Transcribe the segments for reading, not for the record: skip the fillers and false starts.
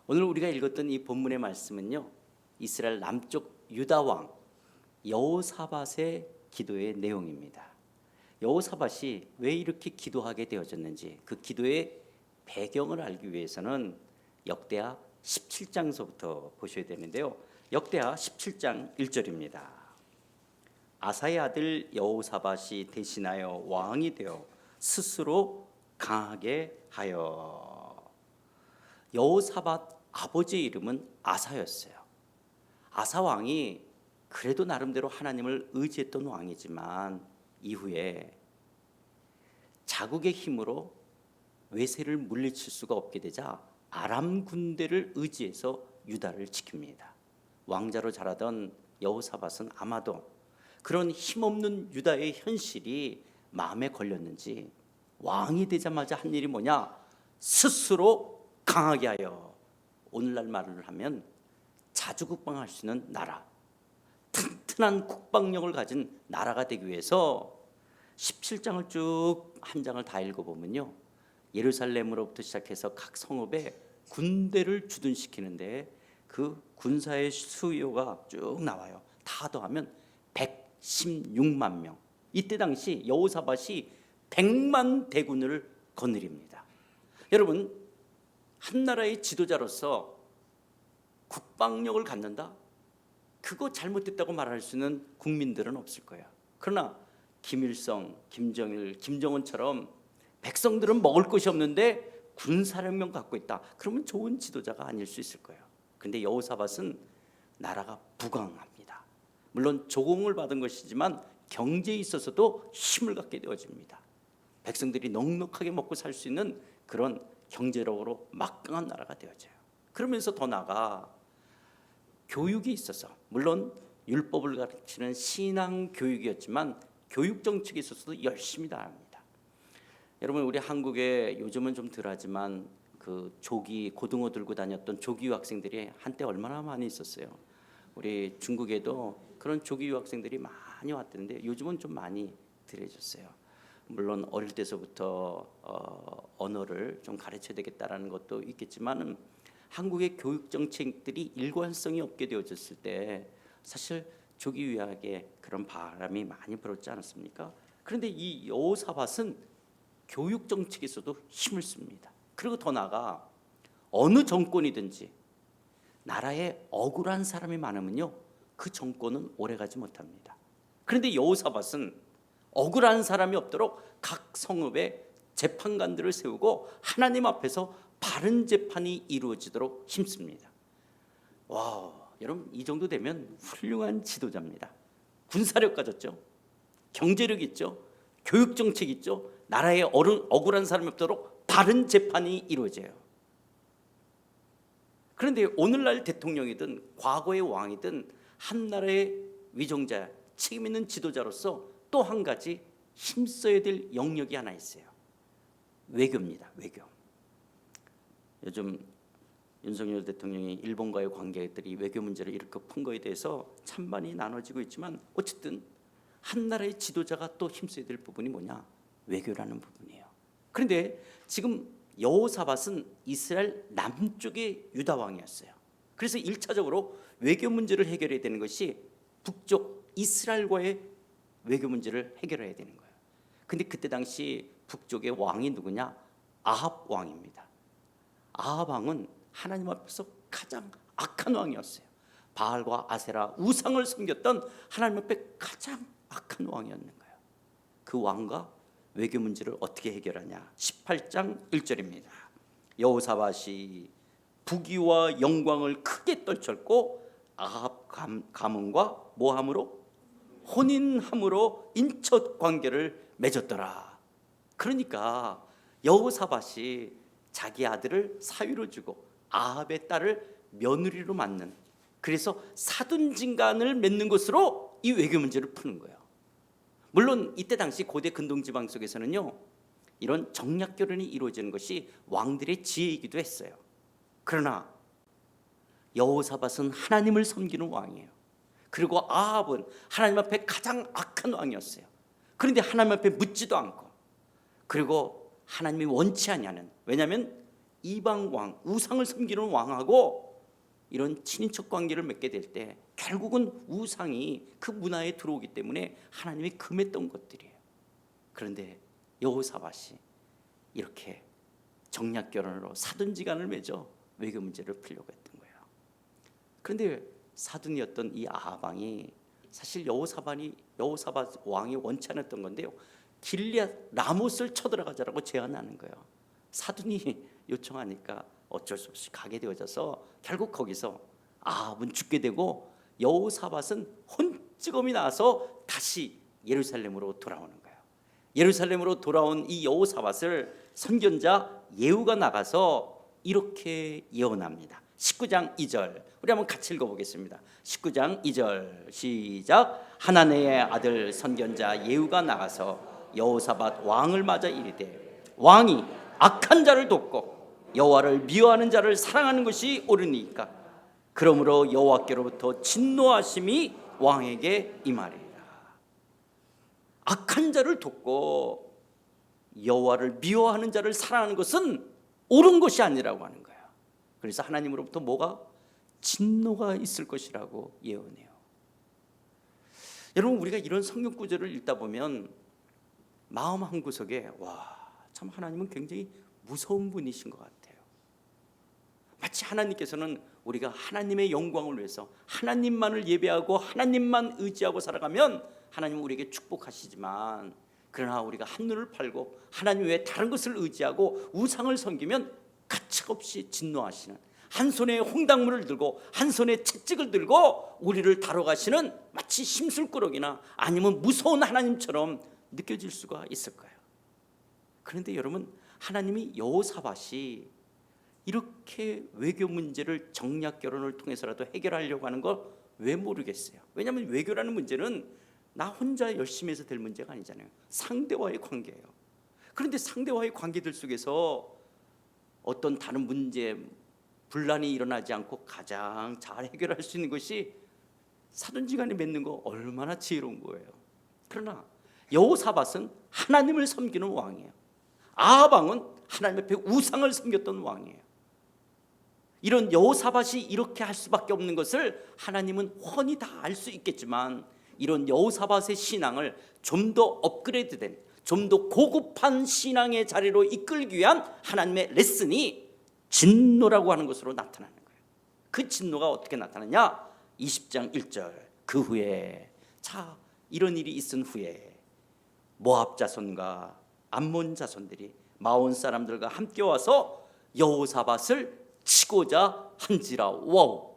오늘 우리가 읽었던 이 본문의 말씀은요, 이스라엘 남쪽 유다 왕 여호사밧의 기도의 내용입니다. 여호사밧이 왜 이렇게 기도하게 되어졌는지 그 기도의 배경을 알기 위해서는 역대하 17장서부터 보셔야 되는데요. 역대하 17장 1절입니다. 아사의 아들 여호사밧이 대신하여 왕이 되어 스스로 강하게 하여. 여호사밧 아버지의 이름은 아사였어요. 아사 왕이 그래도 나름대로 하나님을 의지했던 왕이지만 이후에 자국의 힘으로 외세를 물리칠 수가 없게 되자 아람 군대를 의지해서 유다를 지킵니다. 왕자로 자라던 여호사밧은 아마도 그런 힘없는 유다의 현실이 마음에 걸렸는지 왕이 되자마자 한 일이 뭐냐? 스스로 강하게 하여. 오늘날 말을 하면 자주국방할 수 있는 나라, 튼튼한 국방력을 가진 나라가 되기 위해서 17장을 쭉 한 장을 다 읽어보면요, 예루살렘으로부터 시작해서 각 성읍에 군대를 주둔시키는데 그 군사의 수요가 쭉 나와요. 다 더하면 116만 명. 이때 당시 여호사밧이 100만 대군을 거느립니다. 여러분, 한 나라의 지도자로서 국방력을 갖는다? 그거 잘못됐다고 말할 수 있는 국민들은 없을 거예요. 그러나 김일성, 김정일, 김정은처럼 백성들은 먹을 것이 없는데 군사력만 갖고 있다. 그러면 좋은 지도자가 아닐 수 있을 거예요. 그런데 여호사밧은 나라가 부강합니다. 물론 조공을 받은 것이지만 경제에 있어서도 힘을 갖게 되어집니다. 백성들이 넉넉하게 먹고 살 수 있는 그런 경제력으로 막강한 나라가 되어져요. 그러면서 더 나아가 교육이 있어서, 물론 율법을 가르치는 신앙 교육이었지만 교육 정책에 있어서도 열심히 다합니다. 여러분, 우리 한국에 요즘은 좀 덜하지만 그 조기 고등어 들고 다녔던 조기 유학생들이 한때 얼마나 많이 있었어요. 우리 중국에도 그런 조기 유학생들이 많이 왔던데 요즘은 좀 많이 덜해졌어요. 물론 어릴 때서부터 언어를 좀 가르쳐야 되겠다라는 것도 있겠지만은 한국의 교육 정책들이 일관성이 없게 되어졌을 때 사실 조기 유학의 그런 바람이 많이 불었지 않았습니까? 그런데 이 여호사밧은 교육 정책에서도 힘을 씁니다. 그리고 더 나아가 어느 정권이든지 나라에 억울한 사람이 많으면요, 그 정권은 오래가지 못합니다. 그런데 여호사밧은 억울한 사람이 없도록 각 성읍에 재판관들을 세우고 하나님 앞에서 바른 재판이 이루어지도록 힘씁니다. 와, 여러분, 이 정도 되면 훌륭한 지도자입니다. 군사력 가졌죠, 경제력 있죠, 교육 정책 있죠, 나라에 억울한 사람이 없도록 바른 재판이 이루어져요. 그런데 오늘날 대통령이든 과거의 왕이든 한 나라의 위정자, 책임 있는 지도자로서 또 한 가지 힘써야 될 영역이 하나 있어요. 외교입니다. 외교. 요즘 윤석열 대통령이 일본과의 관계들이 외교 문제를 이렇게 푼 거에 대해서 찬반이 나눠지고 있지만 어쨌든 한 나라의 지도자가 또 힘써야 될 부분이 뭐냐? 외교라는 부분이에요. 그런데 지금 여호사밧은 이스라엘 남쪽의 유다 왕이었어요. 그래서 1차적으로 외교 문제를 해결해야 되는 것이 북쪽 이스라엘과의 외교 문제를 해결해야 되는 거예요. 근데 그때 당시 북쪽의 왕이 누구냐? 아합 왕입니다. 아합 왕은 하나님 앞에서 가장 악한 왕이었어요. 바알과 아세라 우상을 섬겼던 하나님 앞에 가장 악한 왕이었는 거예요. 그 왕과 외교 문제를 어떻게 해결하냐? 18장 1절입니다. 여호사밧이 부귀와 영광을 크게 떨쳤고 아합 가문과 모함으로 혼인함으로 인척 관계를 맺었더라. 그러니까 여호사밧이 자기 아들을 사위로 주고 아합의 딸을 며느리로 맞는, 그래서 사돈진간을 맺는 것으로 이 외교 문제를 푸는 거예요. 물론 이때 당시 고대 근동지방 속에서는요, 이런 정략 결혼이 이루어지는 것이 왕들의 지혜이기도 했어요. 그러나 여호사밧은 하나님을 섬기는 왕이에요. 그리고 아합은 하나님 앞에 가장 악한 왕이었어요. 그런데 하나님 앞에 묻지도 않고, 그리고 하나님이 원치 않냐는, 왜냐하면 이방 왕, 우상을 섬기는 왕하고 이런 친인척 관계를 맺게 될 때 결국은 우상이 그 문화에 들어오기 때문에 하나님이 금했던 것들이에요. 그런데 여호사밧이 이렇게 정략 결혼으로 사돈지간을 맺어 외교 문제를 풀려고 했던 거예요. 그런데 사돈이었던 이 아합 왕이 사실 여호사밧 왕이 원치 않았던 건데요, 길리앗 라못을 쳐들어가자라고 제안하는 거예요. 사돈이 요청하니까 어쩔 수 없이 가게 되어져서 결국 거기서 아합은 죽게 되고 여호사밧은 혼찌검이 나서 다시 예루살렘으로 돌아오는 거예요. 예루살렘으로 돌아온 이 여호사밧을 선견자 예후가 나가서 이렇게 예언합니다. 19장 2절 우리 한번 같이 읽어보겠습니다. 19장 2절 시작. 하나네의 아들 선견자 예후가 나가서 여호사밧 왕을 맞아 이르되 왕이 악한 자를 돕고 여호와를 미워하는 자를 사랑하는 것이 옳으니까 그러므로 여호와께로부터 진노하심이 왕에게 임하리라. 악한 자를 돕고 여호와를 미워하는 자를 사랑하는 것은 옳은 것이 아니라고 하는 거예요. 그래서 하나님으로부터 뭐가? 진노가 있을 것이라고 예언해요. 여러분, 우리가 이런 성경 구절을 읽다 보면 마음 한구석에 참 하나님은 굉장히 무서운 분이신 것 같아요. 마치 하나님께서는 우리가 하나님의 영광을 위해서 하나님만을 예배하고 하나님만 의지하고 살아가면 하나님은 우리에게 축복하시지만, 그러나 우리가 한눈을 팔고 하나님 외에 다른 것을 의지하고 우상을 섬기면 가차없이 진노하시는, 한 손에 홍당무를 들고 한 손에 채찍을 들고 우리를 다뤄가시는 마치 심술꾸러기나 아니면 무서운 하나님처럼 느껴질 수가 있을 거예요. 그런데 여러분, 하나님이 여호사밧이 이렇게 외교 문제를 정략 결혼을 통해서라도 해결하려고 하는 걸 왜 모르겠어요? 왜냐하면 외교라는 문제는 나 혼자 열심히 해서 될 문제가 아니잖아요. 상대와의 관계예요. 그런데 상대와의 관계들 속에서 어떤 다른 문제, 분란이 일어나지 않고 가장 잘 해결할 수 있는 것이 사돈지간에 맺는 거 얼마나 지혜로운 거예요. 그러나 여호사밧은 하나님을 섬기는 왕이에요. 아합 왕은 하나님 앞에 우상을 섬겼던 왕이에요. 이런 여호사밧이 이렇게 할 수밖에 없는 것을 하나님은 훤히 다 알 수 있겠지만, 이런 여호사밧의 신앙을 좀 더 업그레이드된, 좀 더 고급한 신앙의 자리로 이끌기 위한 하나님의 레슨이 진노라고 하는 것으로 나타나는 거예요. 그 진노가 어떻게 나타나냐? 20장 1절 그 후에, 자, 이런 일이 있은 후에 모압 자손과 암몬 자손들이 마온 사람들과 함께 와서 여호사밧을 치고자 한지라. 와우.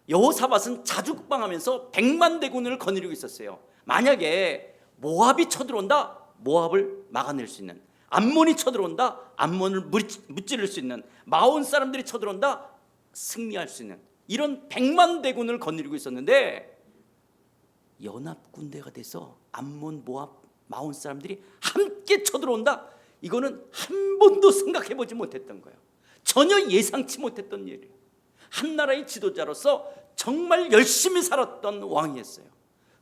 여호사밧은 자주국방하면서 100만 대군을 거느리고 있었어요. 만약에 모압이 쳐들어온다, 모압을 막아낼 수 있는, 암몬이 쳐들어온다, 암몬을 무찌를 수 있는, 마온 사람들이 쳐들어온다, 승리할 수 있는 이런 100만 대군을 거느리고 있었는데, 연합군대가 돼서 암몬, 모압, 마온 사람들이 함께 쳐들어온다, 이거는 한 번도 생각해보지 못했던 거예요. 전혀 예상치 못했던 일이에요. 한 나라의 지도자로서 정말 열심히 살았던 왕이었어요.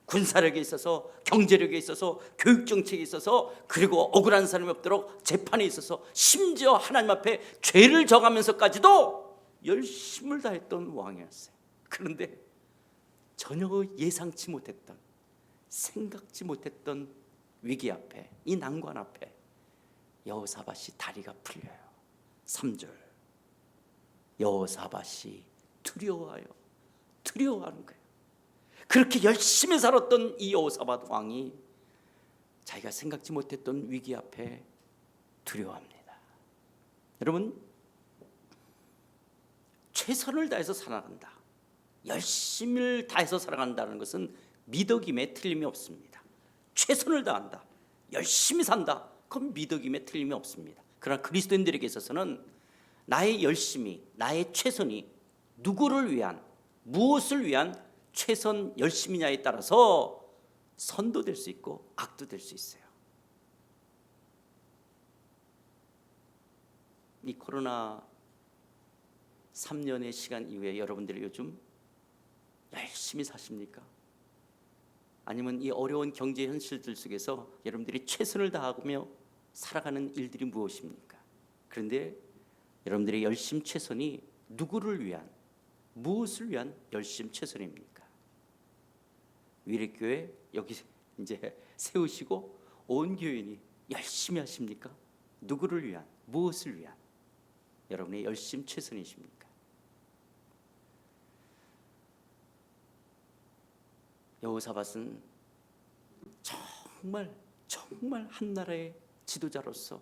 군사력에 있어서, 경제력에 있어서, 교육정책에 있어서, 그리고 억울한 사람이 없도록 재판에 있어서, 심지어 하나님 앞에 죄를 져가면서까지도 열심을 다했던 왕이었어요. 그런데 전혀 예상치 못했던, 생각지 못했던 위기 앞에, 이 난관 앞에 여호사밧이 다리가 풀려요. 3절 여호사밧이 두려워하는 거예요. 그렇게 열심히 살았던 이 여호사밧 왕이 자기가 생각지 못했던 위기 앞에 두려워합니다. 여러분, 최선을 다해서 살아간다, 열심을 다해서 살아간다는 것은 미덕임에 틀림이 없습니다. 최선을 다한다, 열심히 산다, 그건 미덕임에 틀림이 없습니다. 그러나 그리스도인들에게 있어서는 나의 열심이, 나의 최선이 누구를 위한, 무엇을 위한 최선 열심이냐에 따라서 선도 될 수 있고 악도 될 수 있어요. 이 코로나 3년의 시간 이후에 여러분들이 요즘 열심히 사십니까? 아니면 이 어려운 경제 현실들 속에서 여러분들이 최선을 다하며 살아가는 일들이 무엇입니까? 그런데 여러분들의 열심 최선이 누구를 위한, 무엇을 위한 열심 최선입니까? 위례교회 여기 이제 세우시고 온 교인이 열심히 하십니까? 누구를 위한, 무엇을 위한 여러분의 열심 최선이십니까? 여호사밧은 정말 한 나라의 지도자로서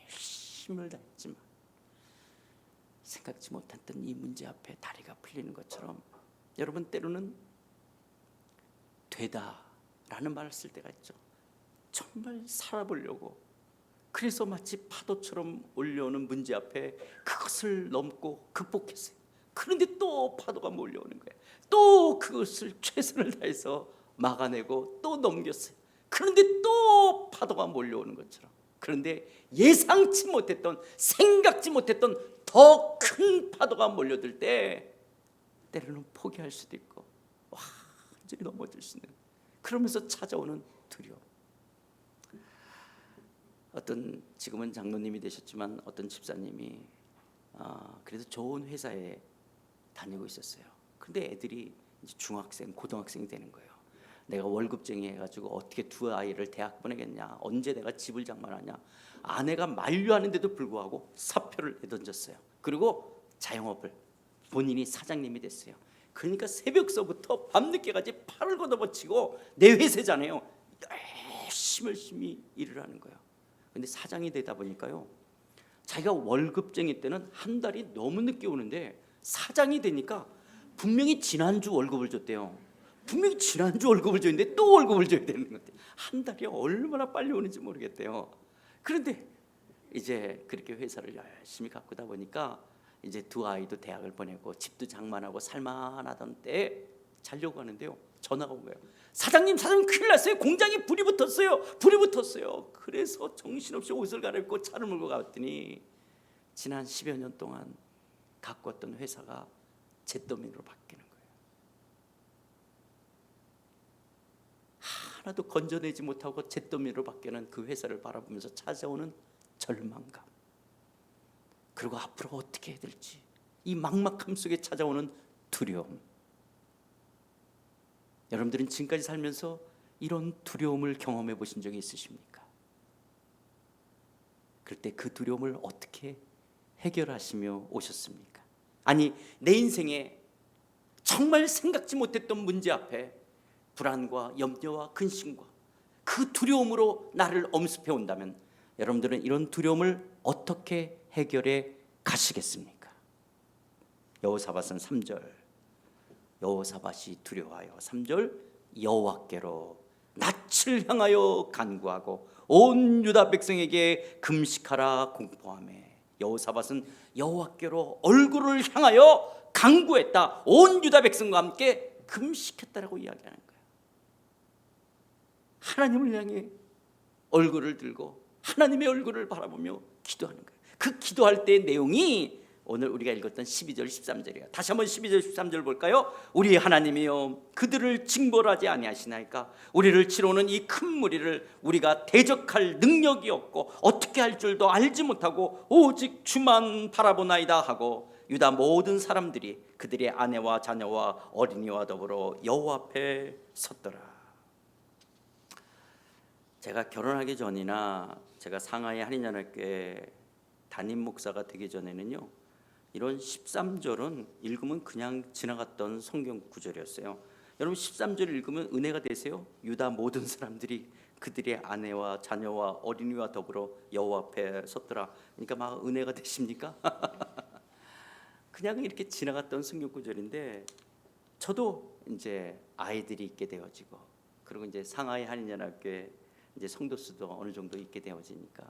열심을 다했지만 생각지 못했던 이 문제 앞에 다리가 풀리는 것처럼 여러분 때로는 되다라는 말을 쓸 때가 있죠. 정말 살아보려고, 그래서 마치 파도처럼 올려오는 문제 앞에 그것을 넘고 극복했어요. 그런데 또 파도가 몰려오는 거예요. 또 그것을 최선을 다해서 막아내고 또 넘겼어요. 그런데 또 파도가 몰려오는 것처럼. 그런데 예상치 못했던, 생각지 못했던 더 큰 파도가 몰려들 때 때로는 포기할 수도 있고 완전히 넘어질 수 있는, 그러면서 찾아오는 두려움. 어떤, 지금은 장로님이 되셨지만 어떤 집사님이 그래도 좋은 회사에 다니고 있었어요. 근데 애들이 이제 중학생, 고등학생이 되는 거예요. 내가 월급쟁이 해가지고 어떻게 두 아이를 대학 보내겠냐, 언제 내가 집을 장만하냐. 아내가 만류하는데도 불구하고 사표를 내던졌어요. 그리고 자영업을, 본인이 사장님이 됐어요. 그러니까 새벽서부터 밤늦게까지 팔을 걷어붙이고, 내 회사잖아요, 열심히 일을 하는 거예요. 근데 사장이 되다 보니까요, 자기가 월급쟁이 때는 한 달이 너무 늦게 오는데 사장이 되니까 분명히 지난주 월급을 줬대요. 분명히 지난주 월급을 줬는데 또 월급을 줘야 되는 건데 한 달이 얼마나 빨리 오는지 모르겠대요. 그런데 이제 그렇게 회사를 열심히 가꾸다 보니까 이제 두 아이도 대학을 보내고 집도 장만하고 살만하던 때에 자려고 하는데요, 전화가 온 거예요. 사장님 큰일 났어요. 공장에 불이 붙었어요. 그래서 정신없이 옷을 갈아입고 차를 몰고 갔더니 지난 10여 년 동안 갖고 왔던 회사가 잿더미로 바뀌는 거예요. 하나도 건져내지 못하고 잿더미로 바뀌는 그 회사를 바라보면서 찾아오는 절망감, 그리고 앞으로 어떻게 해야 될지 이 막막함 속에 찾아오는 두려움. 여러분들은 지금까지 살면서 이런 두려움을 경험해 보신 적이 있으십니까? 그럴 때 그 두려움을 어떻게 해결하시며 오셨습니까? 아니, 내 인생에 정말 생각지 못했던 문제 앞에 불안과 염려와 근심과 그 두려움으로 나를 엄습해 온다면 여러분들은 이런 두려움을 어떻게 해결해 가시겠습니까? 여호사밧은 3절, 여호사밧이 두려워하여 3절 여호와께로 낯을 향하여 간구하고 온 유다 백성에게 금식하라 공포하매. 여호사밧은 여호와께로 얼굴을 향하여 간구했다. 온 유다 백성과 함께 금식했다라고 이야기하는 거예요. 하나님을 향해 얼굴을 들고 하나님의 얼굴을 바라보며 기도하는 거예요. 그 기도할 때의 내용이 오늘 우리가 읽었던 12절 13절이에요. 다시 한번 12절 13절 볼까요? 우리 하나님이여 그들을 징벌하지 아니하시나이까. 우리를 치러오는 이 큰 무리를 우리가 대적할 능력이 없고 어떻게 할 줄도 알지 못하고 오직 주만 바라보나이다 하고 유다 모든 사람들이 그들의 아내와 자녀와 어린이와 더불어 여호와 앞에 섰더라. 제가 결혼하기 전이나 제가 상하이 한인연합교회 담임 목사가 되기 전에는요, 이런 13절은 읽으면 그냥 지나갔던 성경 구절이었어요. 여러분 13절 읽으면 은혜가 되세요? 유다 모든 사람들이 그들의 아내와 자녀와 어린이와 더불어 여호와 앞에 섰더라. 그러니까 막 은혜가 되십니까? 그냥 이렇게 지나갔던 성경 구절인데, 저도 이제 아이들이 있게 되어지고, 그리고 이제 상하이 한인연합교회 이제 성도 수도 어느 정도 있게 되어지니까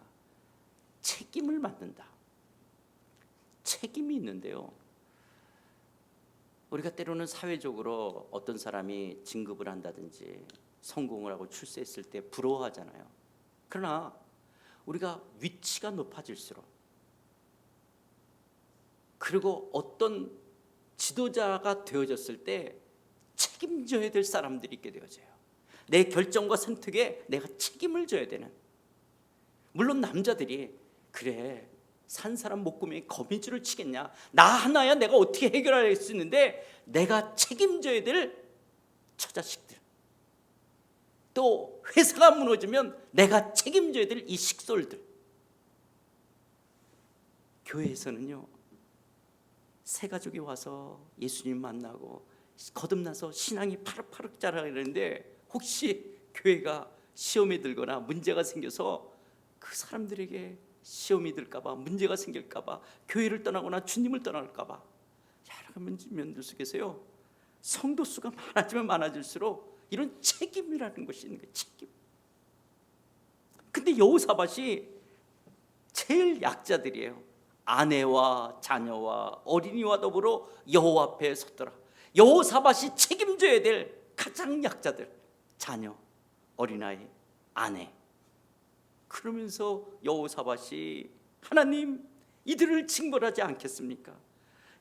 책임을 맡는다. 책임이 있는데요, 우리가 때로는 사회적으로 어떤 사람이 진급을 한다든지 성공을 하고 출세했을 때 부러워하잖아요. 그러나 우리가 위치가 높아질수록, 그리고 어떤 지도자가 되어졌을 때 책임져야 될 사람들이 있게 되어져요. 내 결정과 선택에 내가 책임을 져야 되는. 물론 남자들이 그래 산 사람 목구멍에 거미줄을 치겠냐? 나 하나야 내가 어떻게 해결할 수 있는데 내가 책임져야 될 처자식들, 또 회사가 무너지면 내가 책임져야 될 이 식솔들. 교회에서는요, 새 가족이 와서 예수님 만나고 거듭나서 신앙이 파릇파릇 자라는데 혹시 교회가 시험에 들거나 문제가 생겨서 그 사람들에게 시험이 들까봐, 문제가 생길까봐, 교회를 떠나거나 주님을 떠날까봐 여러 가지 면들 속에서요, 성도 수가 많아지면 많아질수록 이런 책임이라는 것이 있는 거예요. 책임. 근데 여호사밧이 제일 약자들이에요. 아내와 자녀와 어린이와 더불어 여호와 앞에 섰더라. 여호사밧이 책임져야 될 가장 약자들, 자녀, 어린아이, 아내. 그러면서 여호사밧이 하나님, 이들을 징벌하지 않겠습니까?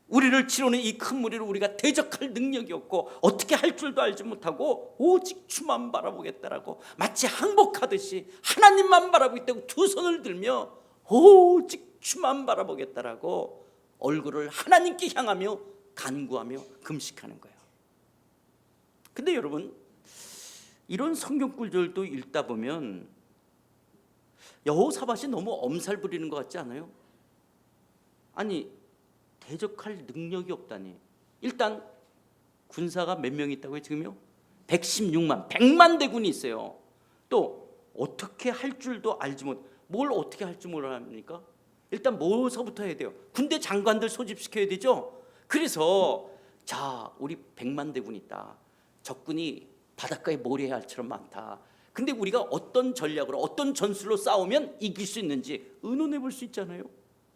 우리를 치러는 이 큰 무리를 우리가 대적할 능력이 없고 어떻게 할 줄도 알지 못하고 오직 주만 바라보겠다라고 마치 항복하듯이 하나님만 바라보겠다고 두 손을 들며 오직 주만 바라보겠다라고 얼굴을 하나님께 향하며 간구하며 금식하는 거예요. 근데 여러분, 이런 성경 구절도 읽다 보면 여호사밧이 너무 엄살 부리는 것 같지 않아요? 아니, 대적할 능력이 없다니. 일단 군사가 몇 명 있다고요? 지금요? 116만, 100만 대군이 있어요. 또 어떻게 할 줄도 알지 못, 뭘 어떻게 할 줄 모릅니까? 일단 뭐서부터 해야 돼요? 군대 장관들 소집시켜야 되죠. 그래서 자, 우리 100만 대군 있다. 적군이 바닷가에 몰이해야 할 처럼 많다. 근데 우리가 어떤 전략으로, 어떤 전술로 싸우면 이길 수 있는지 의논해 볼 수 있잖아요.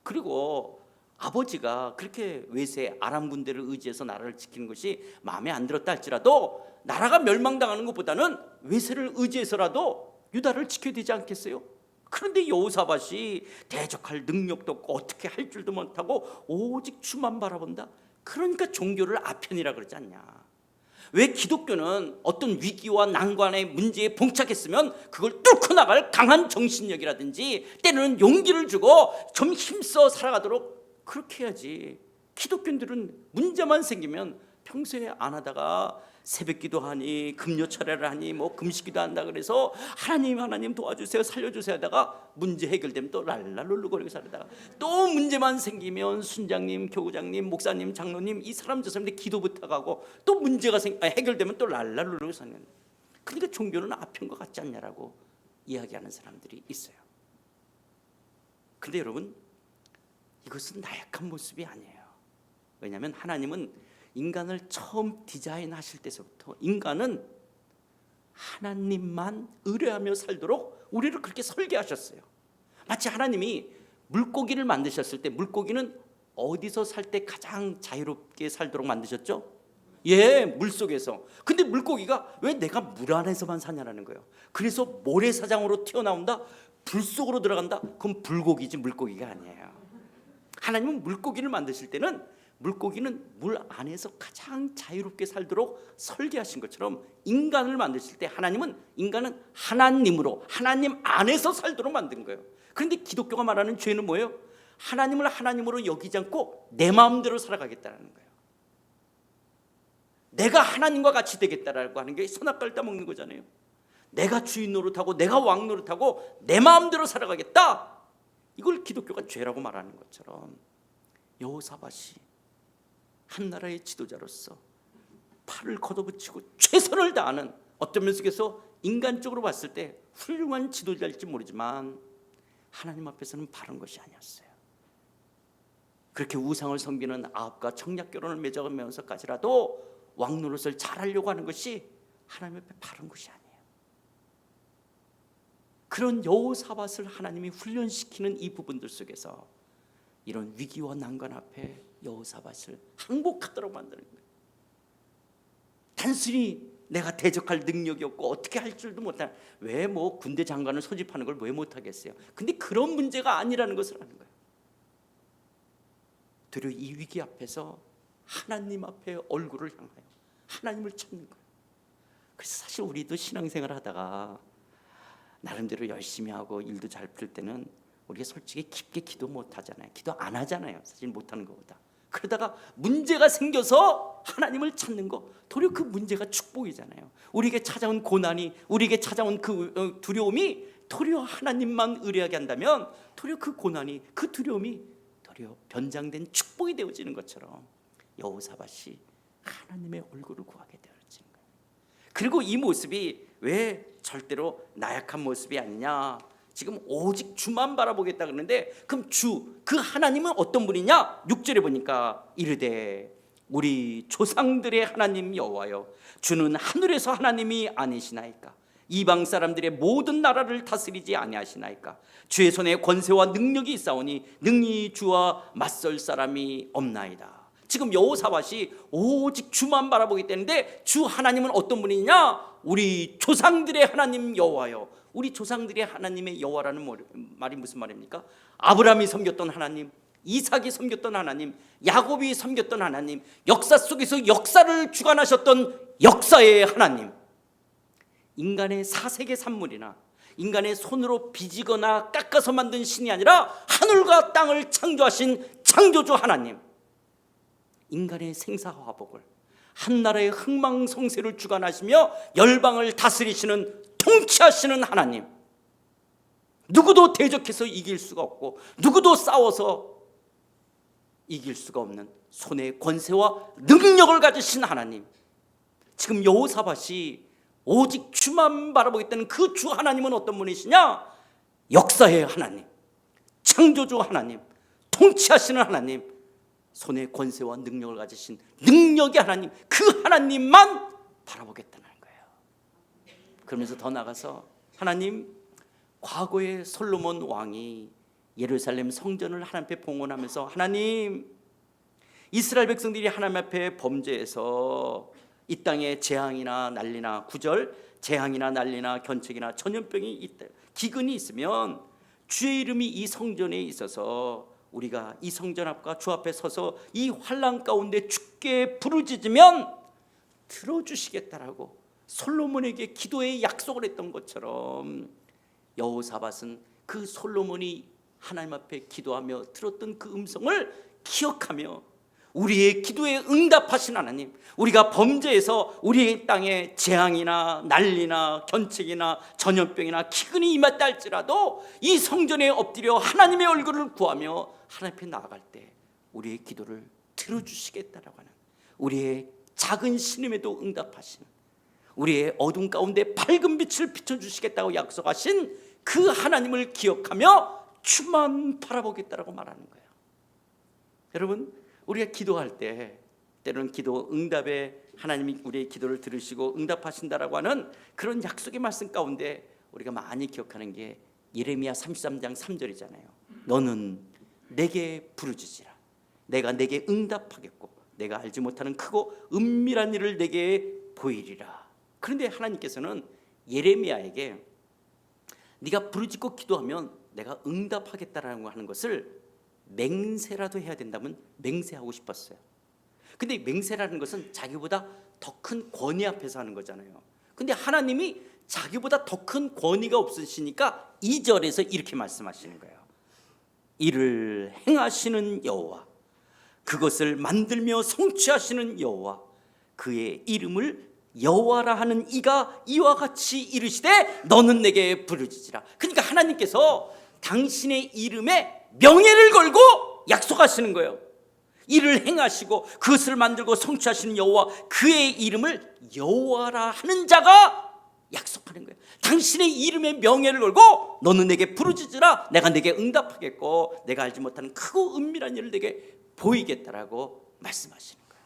그리고 아버지가 그렇게 외세 아람 군대를 의지해서 나라를 지키는 것이 마음에 안 들었다 할지라도 나라가 멸망당하는 것보다는 외세를 의지해서라도 유다를 지켜야 되지 않겠어요? 그런데 여호사밧이 대적할 능력도 없고 어떻게 할 줄도 못하고 오직 주만 바라본다. 그러니까 종교를 아편이라 그러지 않냐. 왜 기독교는 어떤 위기와 난관의 문제에 봉착했으면 그걸 뚫고 나갈 강한 정신력이라든지 때로는 용기를 주고 좀 힘써 살아가도록 그렇게 해야지. 기독교인들은 문제만 생기면 평소에 안 하다가 새벽기도 하니 금요 철야를 하니 뭐 금식기도 한다 그래서 하나님 도와주세요 살려주세요 하다가 문제 해결되면 또 랄라 룰루거리고 살다가 또 문제만 생기면 순장님, 교구장님, 목사님, 장로님 이 사람 저 사람들 기도 부탁하고 또 문제가 해결되면 또 랄라 룰루거리고 사는. 그러니까 종교는 아픈 것 같지 않냐라고 이야기하는 사람들이 있어요. 그런데 여러분, 이것은 나약한 모습이 아니에요. 왜냐하면 하나님은 인간을 처음 디자인하실 때서부터 인간은 하나님만 의뢰하며 살도록 우리를 그렇게 설계하셨어요. 마치 하나님이 물고기를 만드셨을 때 물고기는 어디서 살 때 가장 자유롭게 살도록 만드셨죠? 예, 물속에서. 근데 물고기가 왜 내가 물 안에서만 사냐라는 거예요. 그래서 모래사장으로 튀어나온다? 불 속으로 들어간다? 그건 불고기지 물고기가 아니에요. 하나님은 물고기를 만드실 때는 물고기는 물 안에서 가장 자유롭게 살도록 설계하신 것처럼 인간을 만드실 때 하나님은 인간은 하나님으로 하나님 안에서 살도록 만든 거예요. 그런데 기독교가 말하는 죄는 뭐예요? 하나님을 하나님으로 여기지 않고 내 마음대로 살아가겠다는 거예요. 내가 하나님과 같이 되겠다라고 하는 게 선악과를 따먹는 거잖아요. 내가 주인 노릇하고 내가 왕 노릇하고 내 마음대로 살아가겠다. 이걸 기독교가 죄라고 말하는 것처럼 여호사밧이 한 나라의 지도자로서 팔을 걷어붙이고 최선을 다하는, 어떤 면에서 인간적으로 봤을 때 훌륭한 지도자일지 모르지만 하나님 앞에서는 바른 것이 아니었어요. 그렇게 우상을 섬기는 아합과 청약 결혼을 맺어가면서까지라도 왕 노릇을 잘하려고 하는 것이 하나님 앞에 바른 것이 아니에요. 그런 여호사밧을 하나님이 훈련시키는 이 부분들 속에서 이런 위기와 난관 앞에 여호사밧을 항복하도록 만드는 거예요. 단순히 내가 대적할 능력이 없고 어떻게 할 줄도 못하는, 왜 뭐 군대 장관을 소집하는 걸 왜 못하겠어요? 근데 그런 문제가 아니라는 것을 아는 거예요. 도리어 이 위기 앞에서 하나님 앞에 얼굴을 향하여 하나님을 찾는 거예요. 그래서 사실 우리도 신앙생활 하다가 나름대로 열심히 하고 일도 잘 풀 때는 우리가 솔직히 깊게 기도 못 하잖아요. 기도 안 하잖아요. 사실 못 하는 것보다. 그러다가 문제가 생겨서 하나님을 찾는 거, 도리어 그 문제가 축복이잖아요. 우리에게 찾아온 고난이, 우리에게 찾아온 그 두려움이 도리어 하나님만 의뢰하게 한다면 도리어 그 고난이, 그 두려움이 도리어 변장된 축복이 되어지는 것처럼 여호사밧이 하나님의 얼굴을 구하게 되어지는 거예요. 그리고 이 모습이 왜 절대로 나약한 모습이 아니냐, 지금 오직 주만 바라보겠다 그러는데, 그럼 그 하나님은 어떤 분이냐? 6절에 보니까 이르되 우리 조상들의 하나님 여호와여, 주는 하늘에서 하나님이 아니시나이까? 이방 사람들의 모든 나라를 다스리지 아니하시나이까? 주의 손에 권세와 능력이 있사오니 능히 주와 맞설 사람이 없나이다. 지금 여호사밧이 오직 주만 바라보기 때문에 주 하나님은 어떤 분이냐? 우리 조상들의 하나님 여호와여. 우리 조상들의 하나님의 여호와라는 말이 무슨 말입니까? 아브라함이 섬겼던 하나님, 이삭이 섬겼던 하나님, 야곱이 섬겼던 하나님, 역사 속에서 역사를 주관하셨던 역사의 하나님. 인간의 사색의 산물이나 인간의 손으로 빚거나 깎아서 만든 신이 아니라 하늘과 땅을 창조하신 창조주 하나님, 인간의 생사화복을, 한나라의 흥망성쇠를 주관하시며 열방을 다스리시는, 통치하시는 하나님, 누구도 대적해서 이길 수가 없고 누구도 싸워서 이길 수가 없는 손에 권세와 능력을 가지신 하나님. 지금 여호사밧이 오직 주만 바라보겠다는 그 주 하나님은 어떤 분이시냐? 역사의 하나님, 창조주 하나님, 통치하시는 하나님, 손에 권세와 능력을 가지신 능력의 하나님, 그 하나님만 바라보겠다는 거예요. 그러면서 더 나가서 하나님, 과거에 솔로몬 왕이 예루살렘 성전을 하나님 앞에 봉헌하면서 하나님, 이스라엘 백성들이 하나님 앞에 범죄해서 이 땅에 재앙이나 난리나, 9절, 재앙이나 난리나 견책이나 전염병이 있다, 기근이 있으면 주의 이름이 이 성전에 있어서 우리가 이 성전 앞과 주 앞에 서서 이 환난 가운데 주께 부르짖으면 들어주시겠다라고 솔로몬에게 기도의 약속을 했던 것처럼, 여호사밧은 그 솔로몬이 하나님 앞에 기도하며 들었던 그 음성을 기억하며 우리의 기도에 응답하신 하나님, 우리가 범죄해서 우리의 땅에 재앙이나 난리나 견책이나 전염병이나 기근이 임했다 할지라도 이 성전에 엎드려 하나님의 얼굴을 구하며 하나님 앞에 나아갈 때 우리의 기도를 들어주시겠다라고 하는, 우리의 작은 신음에도 응답하시는, 우리의 어둠 가운데 밝은 빛을 비춰주시겠다고 약속하신 그 하나님을 기억하며 주만 바라보겠다라고 말하는 거예요. 여러분, 우리가 기도할 때 때로는 기도 응답에 하나님이 우리의 기도를 들으시고 응답하신다라고 하는 그런 약속의 말씀 가운데 우리가 많이 기억하는 게 예레미야 33장 3절이잖아요. 너는 내게 부르짖으라, 내가 내게 응답하겠고 내가 알지 못하는 크고 은밀한 일을 내게 보이리라. 그런데 하나님께서는 예레미야에게 네가 부르짖고 기도하면 내가 응답하겠다라는 거 하는 것을 맹세라도 해야 된다면 맹세하고 싶었어요. 근데 맹세라는 것은 자기보다 더 큰 권위 앞에서 하는 거잖아요. 근데 하나님이 자기보다 더 큰 권위가 없으시니까 2절에서 이렇게 말씀하시는 거예요. 이를 행하시는 여호와, 그것을 만들며 성취하시는 여호와, 그의 이름을 여호와라 하는 이가 이와 같이 이르시되 너는 내게 부르짖으라. 그러니까 하나님께서 당신의 이름에 명예를 걸고 약속하시는 거예요. 이를 행하시고 그것을 만들고 성취하시는 여호와, 그의 이름을 여호와라 하는 자가 약속하는 거예요. 당신의 이름에 명예를 걸고 너는 내게 부르짖으라, 내가 내게 응답하겠고 내가 알지 못하는 크고 은밀한 일을 내게 보이겠다라고 말씀하시는 거예요.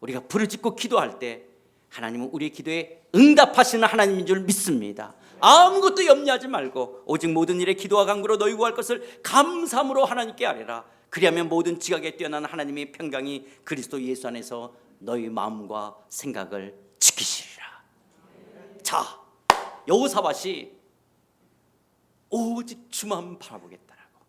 우리가 부르짖고 기도할 때 하나님은 우리의 기도에 응답하시는 하나님인 줄 믿습니다. 아무것도 염려하지 말고 오직 모든 일에 기도와 간구로 너희 구할 것을 감사함으로 하나님께 아뢰라. 그리하면 모든 지각에 뛰어난 하나님의 평강이 그리스도 예수 안에서 너희 마음과 생각을 지키시리라. 자, 여호사밧이 오직 주만 바라보겠다라고,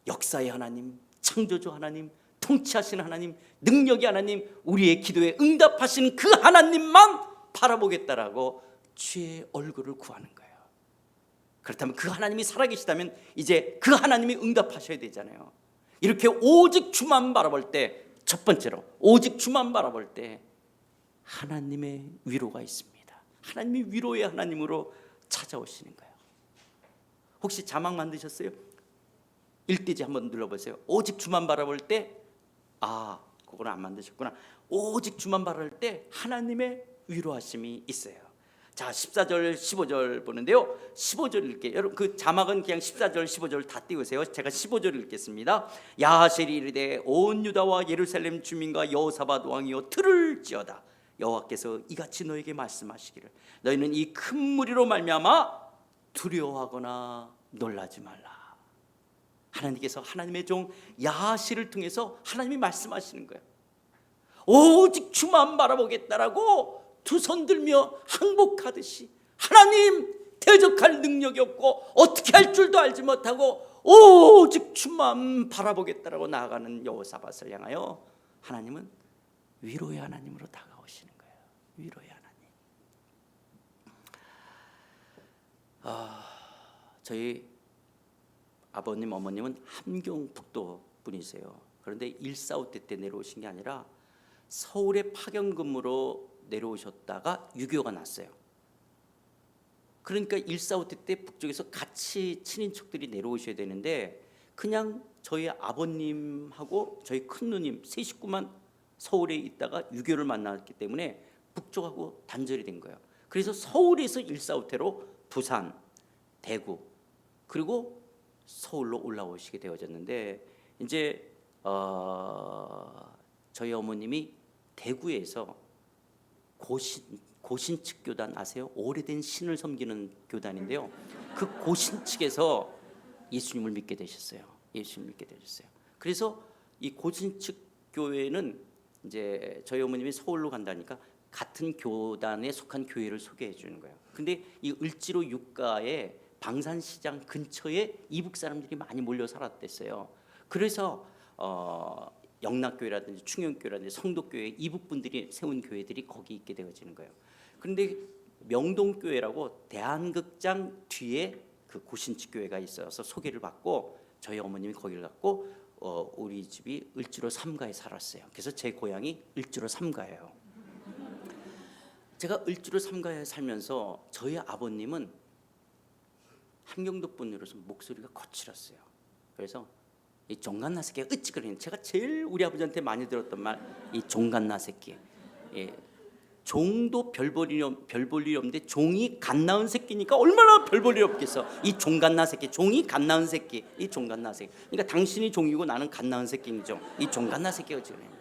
역사의 하나님, 창조주 하나님, 통치하시는 하나님, 능력의 하나님, 우리의 기도에 응답하시는 그 하나님만 바라보겠다라고 주의 얼굴을 구하는 거예요. 그렇다면 그 하나님이 살아계시다면 이제 그 하나님이 응답하셔야 되잖아요. 이렇게 오직 주만 바라볼 때, 첫 번째로 오직 주만 바라볼 때 하나님의 위로가 있습니다. 하나님이 위로의 하나님으로 찾아오시는 거예요. 혹시 자막 만드셨어요? 일대지 한번 눌러보세요. 오직 주만 바라볼 때, 그거는 안 만드셨구나. 오직 주만 바라볼 때 하나님의 위로하심이 있어요. 자, 14절 15절 보는데요, 15절 읽게. 여러분 그 자막은 그냥 14절 15절 다 띄우세요. 제가 15절 읽겠습니다. 야하셀이 이르되 온 유다와 예루살렘 주민과 여호사밧 왕이여 들을지어다. 여호와께서 이같이 너에게 말씀하시기를 너희는 이 큰 무리로 말미암아 두려워하거나 놀라지 말라. 하나님께서 하나님의 종 야하실을 통해서 하나님이 말씀하시는 거예요. 오직 주만 바라보겠다라고 두 손 들며 항복하듯이 하나님 대적할 능력이 없고 어떻게 할 줄도 알지 못하고 오직 주만 바라보겠다라고 나아가는 여호사밧을 향하여 하나님은 위로의 하나님으로 다가오시는 거예요. 위로의 하나님. 저희 아버님 어머님은 함경북도 분이세요. 그런데 1.4.5 때 내려오신 게 아니라 서울에 파견 근무로 내려오셨다가 6.25가 났어요. 그러니까 1.4.5 때 북쪽에서 같이 친인척들이 내려오셔야 되는데 그냥 저희 아버님하고 저희 큰누님 세 식구만 서울에 있다가 6.25를 만났기 때문에 북쪽하고 단절이 된 거예요. 그래서 서울에서 1.4.5태로 부산, 대구 그리고 서울로 올라오시게 되어졌는데 이제 저희 어머님이 대구에서 고신측 교단 아세요? 오래된 신을 섬기는 교단인데요. 그 고신측에서 예수님을 믿게 되셨어요. 예수님 믿게 되셨어요. 그래서 이 고신측 교회는 이제 저희 어머님이 서울로 간다니까 같은 교단에 속한 교회를 소개해 주는 거예요. 근데 이 을지로 육가에 방산시장 근처에 이북 사람들이 많이 몰려 살았댔어요. 그래서 영락교회라든지 충영교회라든지 성도교회 이북 분들이 세운 교회들이 거기 있게 되어지는 거예요. 그런데 명동교회라고 대한극장 뒤에 그 고신측 교회가 있어서 소개를 받고 저희 어머님이 거기를 갔고 우리 집이 을지로 3가에 살았어요. 그래서 제 고향이 을지로 3가예요. 제가 을지로 3가에 살면서 저희 아버님은 함경도 분으로서 목소리가 거칠었어요. 그래서 이 종갓나 새끼가 어찌 그러냐. 제가 제일 우리 아버지한테 많이 들었던 말, 이 종갓나 새끼. 종도 별 볼 일이 없는데 종이 갓 낳은 새끼니까 얼마나 별 볼 일이 없겠어. 이 종갓나 새끼, 종이 갓 낳은 새끼, 이 종갓나 새끼. 그러니까 당신이 종이고 나는 갓 낳은 새끼죠. 이 종갓나 새끼가 어찌 그러냐.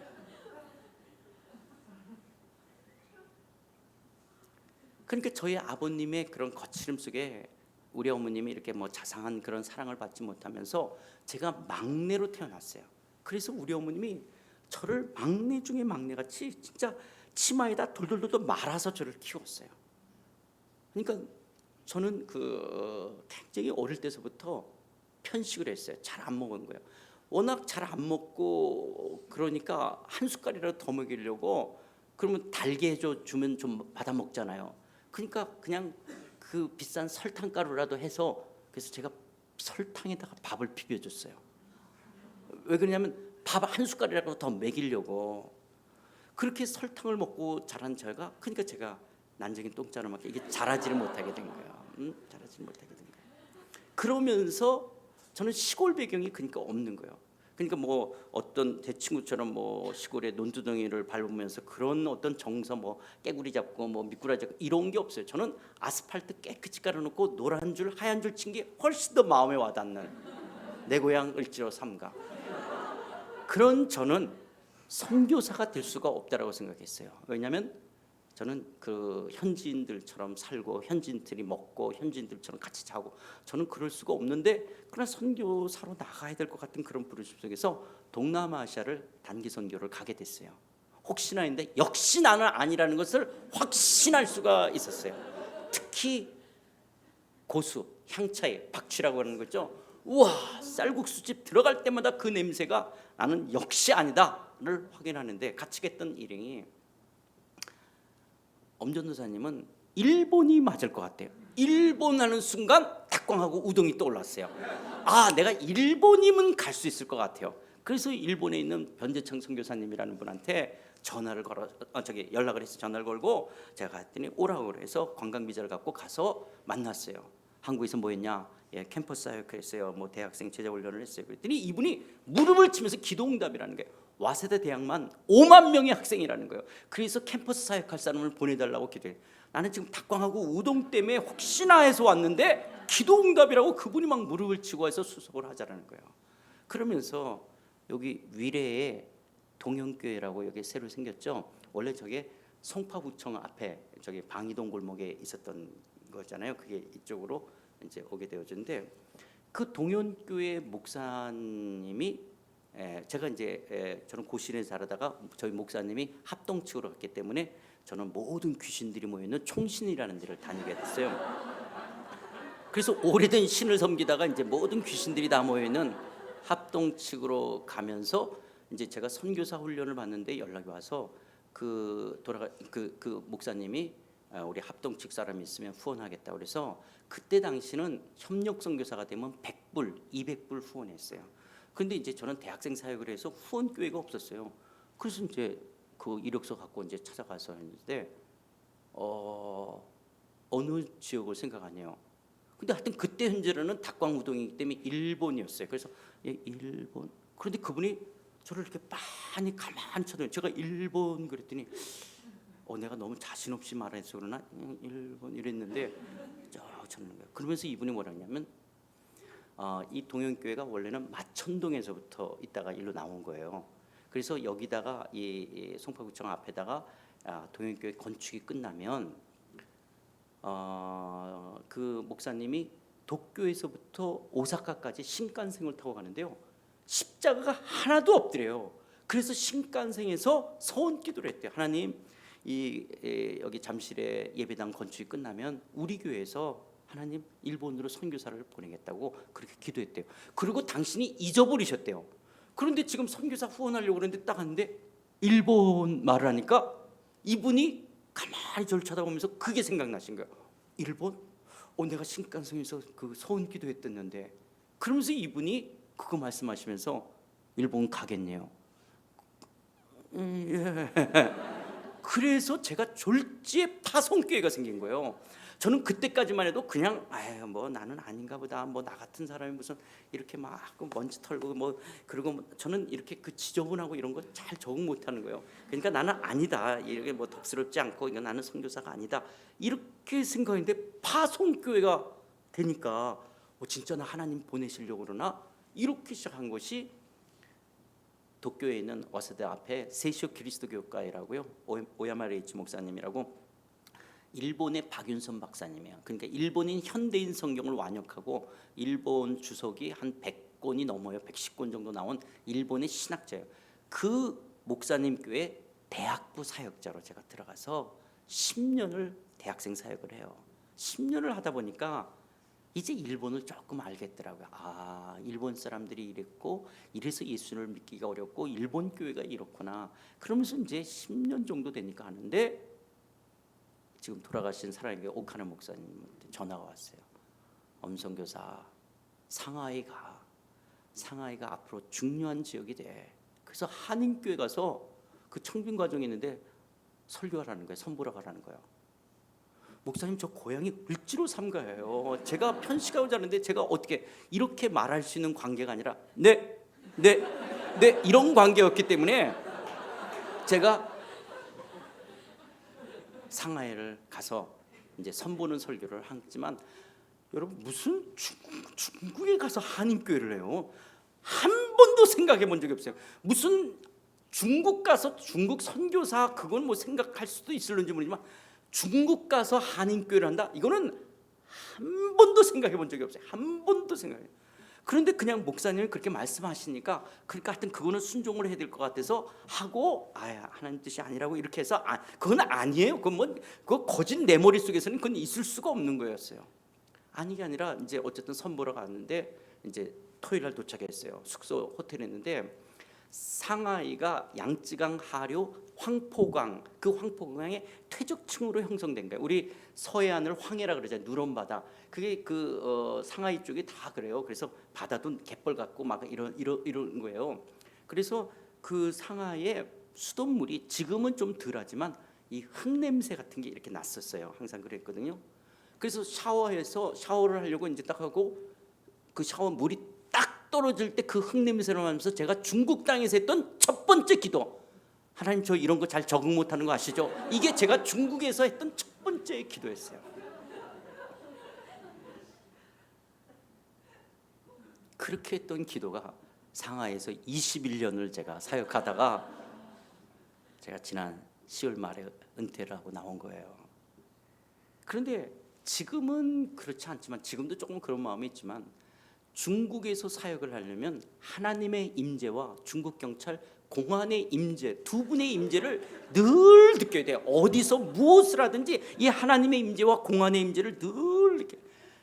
그러니까 저희 아버님의 그런 거칠음 속에 우리 어머님이 이렇게 뭐 자상한 그런 사랑을 받지 못하면서 제가 막내로 태어났어요. 그래서 우리 어머님이 저를 막내 중에 막내같이 진짜 치마에다 돌돌돌 말아서 저를 키웠어요. 그러니까 저는 굉장히 어릴 때서부터 편식을 했어요. 잘 안 먹은 거예요. 워낙 잘 안 먹고 그러니까 한 숟갈이라도 더 먹이려고 그러면 달게 해주면 좀 받아 먹잖아요. 그러니까 그냥 그 비싼 설탕가루라도 해서 그래서 제가 설탕에다가 밥을 비벼줬어요. 왜 그러냐면 밥 한 숟갈이라도 더 먹이려고. 그렇게 설탕을 먹고 자란 제가 그러니까 제가 난쟁이 똥자루 맞게 이게 자라지를 못하게 된 거예요. 자라지를 못하게 된 거예요. 그러면서 저는 시골 배경이 그러니까 없는 거예요. 그러니까 뭐 어떤 제 친구처럼 뭐 시골에 논두덩이를 밟으면서 그런 어떤 정서 뭐 깨구리 잡고 뭐 미꾸라지 잡고 이런 게 없어요. 저는 아스팔트 깨끗이 깔아놓고 노란 줄 하얀 줄 친 게 훨씬 더 마음에 와닿는 내 고향 을지로 3가. 그런 저는 선교사가 될 수가 없다라고 생각했어요. 왜냐하면 저는 그 현지인들처럼 살고 현지인들이 먹고 현지인들처럼 같이 자고 저는 그럴 수가 없는데 그러나 선교사로 나가야 될 것 같은 그런 부르심 속에서 동남아시아를 단기 선교를 가게 됐어요. 혹시나 했는데 역시 나는 아니라는 것을 확신할 수가 있었어요. 특히 고수, 향차에 박취라고 하는 거죠. 우와, 쌀국수집 들어갈 때마다 그 냄새가 나는 역시 아니다를 확인하는데 같이 갔던 일행이 엄전도사님은 일본이 맞을 것 같아요. 일본 하는 순간 딱 닭광하고 우동이 떠올랐어요. 아, 내가 일본이면 갈 수 있을 것 같아요. 그래서 일본에 있는 변재창 선교사님이라는 분한테 연락을 해서 전화를 걸고 제가 갔더니 오라고 그래서 관광 비자를 갖고 가서 만났어요. 한국에서 뭐 했냐? 예, 캠퍼스 사역했어요. 뭐 대학생 제자 훈련을 했어요. 그랬더니 이분이 무릎을 치면서 기도응답이라는 게 와세대 대학만 5만 명의 학생이라는 거예요. 그래서 캠퍼스 사역할 사람을 보내달라고 기도해. 나는 지금 닭광하고 우동 때문에 혹시나 해서 왔는데 기도응답이라고 그분이 막 무릎을 치고 해서 수석을 하자라는 거예요. 그러면서 여기 위례에 동영교회라고 여기 새로 생겼죠. 원래 저게 송파구청 앞에 저기 방이동 골목에 있었던 거잖아요. 그게 이쪽으로 이제 오게 되어졌는데 그 동현교회 목사님이 제가 이제 저는 고시에 살다가 저희 목사님이 합동 측으로 갔기 때문에 저는 모든 귀신들이 모여있는 총신이라는 데를 다니게 됐어요. 그래서 오래된 신을 섬기다가 이제 모든 귀신들이 다 모여있는 합동 측으로 가면서 이제 제가 선교사 훈련을 받는데 연락이 와서 그 목사님이 우리 합동 측 사람이 있으면 후원하겠다 그래서 그때 당시는 협력 선교사가 되면 100불, 200불 후원했어요. 근데 이제 저는 대학생 사역을 해서 후원 교회가 없었어요. 그래서 이제 그 이력서 갖고 이제 찾아가서 했는데 어느 지역을 생각하네요. 근데 하여튼 그때 현재로는 닭광우동이기 때문에 일본이었어요. 그래서 일본. 그런데 그분이 저를 이렇게 빤히 가만히 쳐다봐요. 제가 일본 그랬더니 내가 너무 자신 없이 말해서 그러나 일본 이랬는데 저는 그러면서 이분이 뭐라 했냐면 이 동현교회가 원래는 마천동에서부터 있다가 일로 나온 거예요. 그래서 여기다가 이 송파구청 앞에다가 동현교회 건축이 끝나면 그 목사님이 도쿄에서부터 오사카까지 신칸센을 타고 가는데요. 십자가가 하나도 없더래요. 그래서 신칸센에서 서원기도를 했대요. 하나님, 여기 잠실에 예배당 건축이 끝나면 우리 교회에서 하나님 일본으로 선교사를 보내겠다고 그렇게 기도했대요. 그리고 당신이 잊어버리셨대요. 그런데 지금 선교사 후원하려고 그러는데 딱 하는데 일본 말을 하니까 이분이 가만히 저를 쳐다보면서 그게 생각나신 거예요. 일본? 내가 신칸센에서 그 서원기도 했었는데 그러면서 이분이 그거 말씀하시면서 일본 가겠네요. 예. 그래서 제가 졸지에 파송교회가 생긴 거예요. 저는 그때까지만 해도 그냥 뭐 나는 아닌가 보다. 뭐 나 같은 사람이 무슨 이렇게 막 먼지 털고 뭐 그리고 저는 이렇게 그 지저분하고 이런 거 잘 적응 못 하는 거예요. 그러니까 나는 아니다. 이렇게 뭐 덥스럽지 않고 이거 나는 선교사가 아니다. 이렇게 생각했는데 파송교회가 되니까 진짜 나 하나님 보내시려고 그러나 이렇게 시작한 것이 도쿄에 있는 와세대 앞에 세시오 그리스도교회라고요. 오야마 레이치 목사님이라고 일본의 박윤선 박사님이에요. 그러니까 일본인 현대인 성경을 완역하고 일본 주석이 한 100권이 넘어요. 110권 정도 나온 일본의 신학자예요. 그 목사님 교회 대학부 사역자로 제가 들어가서 10년을 대학생 사역을 해요. 10년을 하다 보니까 이제 일본을 조금 알겠더라고요. 일본 사람들이 이랬고 이래서 예수를 믿기가 어렵고 일본 교회가 이렇구나. 그러면서 이제 10년 정도 되니까 하는데 지금 돌아가신 사랑의 오카노 목사님한테 전화가 왔어요. 엄선교사 상하이가 앞으로 중요한 지역이 돼. 그래서 한인교회 가서 그 청빙 과정이 있는데 설교하라는 거예요. 선보러 가라는 거예요. 목사님 저 고향이 을지로 삼가예요. 제가 편식하고 자는데 제가 어떻게 이렇게 말할 수 있는 관계가 아니라 네 이런 관계였기 때문에 제가 상하이를 가서 이제 선보는 설교를 했지만 여러분 무슨 중국에 가서 한인교회를 해요? 한 번도 생각해 본 적이 없어요. 무슨 중국 가서 중국 선교사 그건 뭐 생각할 수도 있을런지 모르지만 중국 가서 한인교회를 한다? 이거는 한 번도 생각해 본 적이 없어요. 한 번도 생각해. 그런데 그냥 목사님이 그렇게 말씀하시니까 그러니까 하여튼 그거는 순종을 해야 될 것 같아서 하고 하나님 뜻이 아니라고 이렇게 해서 그건 아니에요. 그거 거짓 내 머릿속에서는 그건 있을 수가 없는 거였어요. 아니게 아니라 이제 어쨌든 선보러 갔는데 이제 토요일 날 도착했어요. 숙소 호텔에 있는데 상하이가 양쯔강 하류 황포강, 그 황포강의 퇴적층으로 형성된 거예요. 우리 서해안을 황해라 그러잖아요. 누런 바다. 그게 상하이 쪽이 다 그래요. 그래서 바다도 갯벌 같고 막 이런 거예요. 그래서 그 상하이의 수돗물이 지금은 좀 덜하지만 이 흙냄새 같은 게 이렇게 났었어요. 항상 그랬거든요. 그래서 샤워를 하려고 이제 딱 하고 그 샤워 물이 딱 떨어질 때 그 흙냄새를 나면서 제가 중국 땅에서 했던 첫 번째 기도, 하나님 저 이런 거 잘 적응 못하는 거 아시죠? 이게 제가 중국에서 했던 첫 번째 기도였어요. 그렇게 했던 기도가 상하이에서 21년을 제가 사역하다가 제가 지난 10월 말에 은퇴를 하고 나온 거예요. 그런데 지금은 그렇지 않지만, 지금도 조금 그런 마음이 있지만, 중국에서 사역을 하려면 하나님의 임재와 중국 경찰 공안의 임재, 두 분의 임재를 늘 느껴야 돼요. 어디서 무엇을 하든지 이 하나님의 임재와 공안의 임재를 늘 느껴요.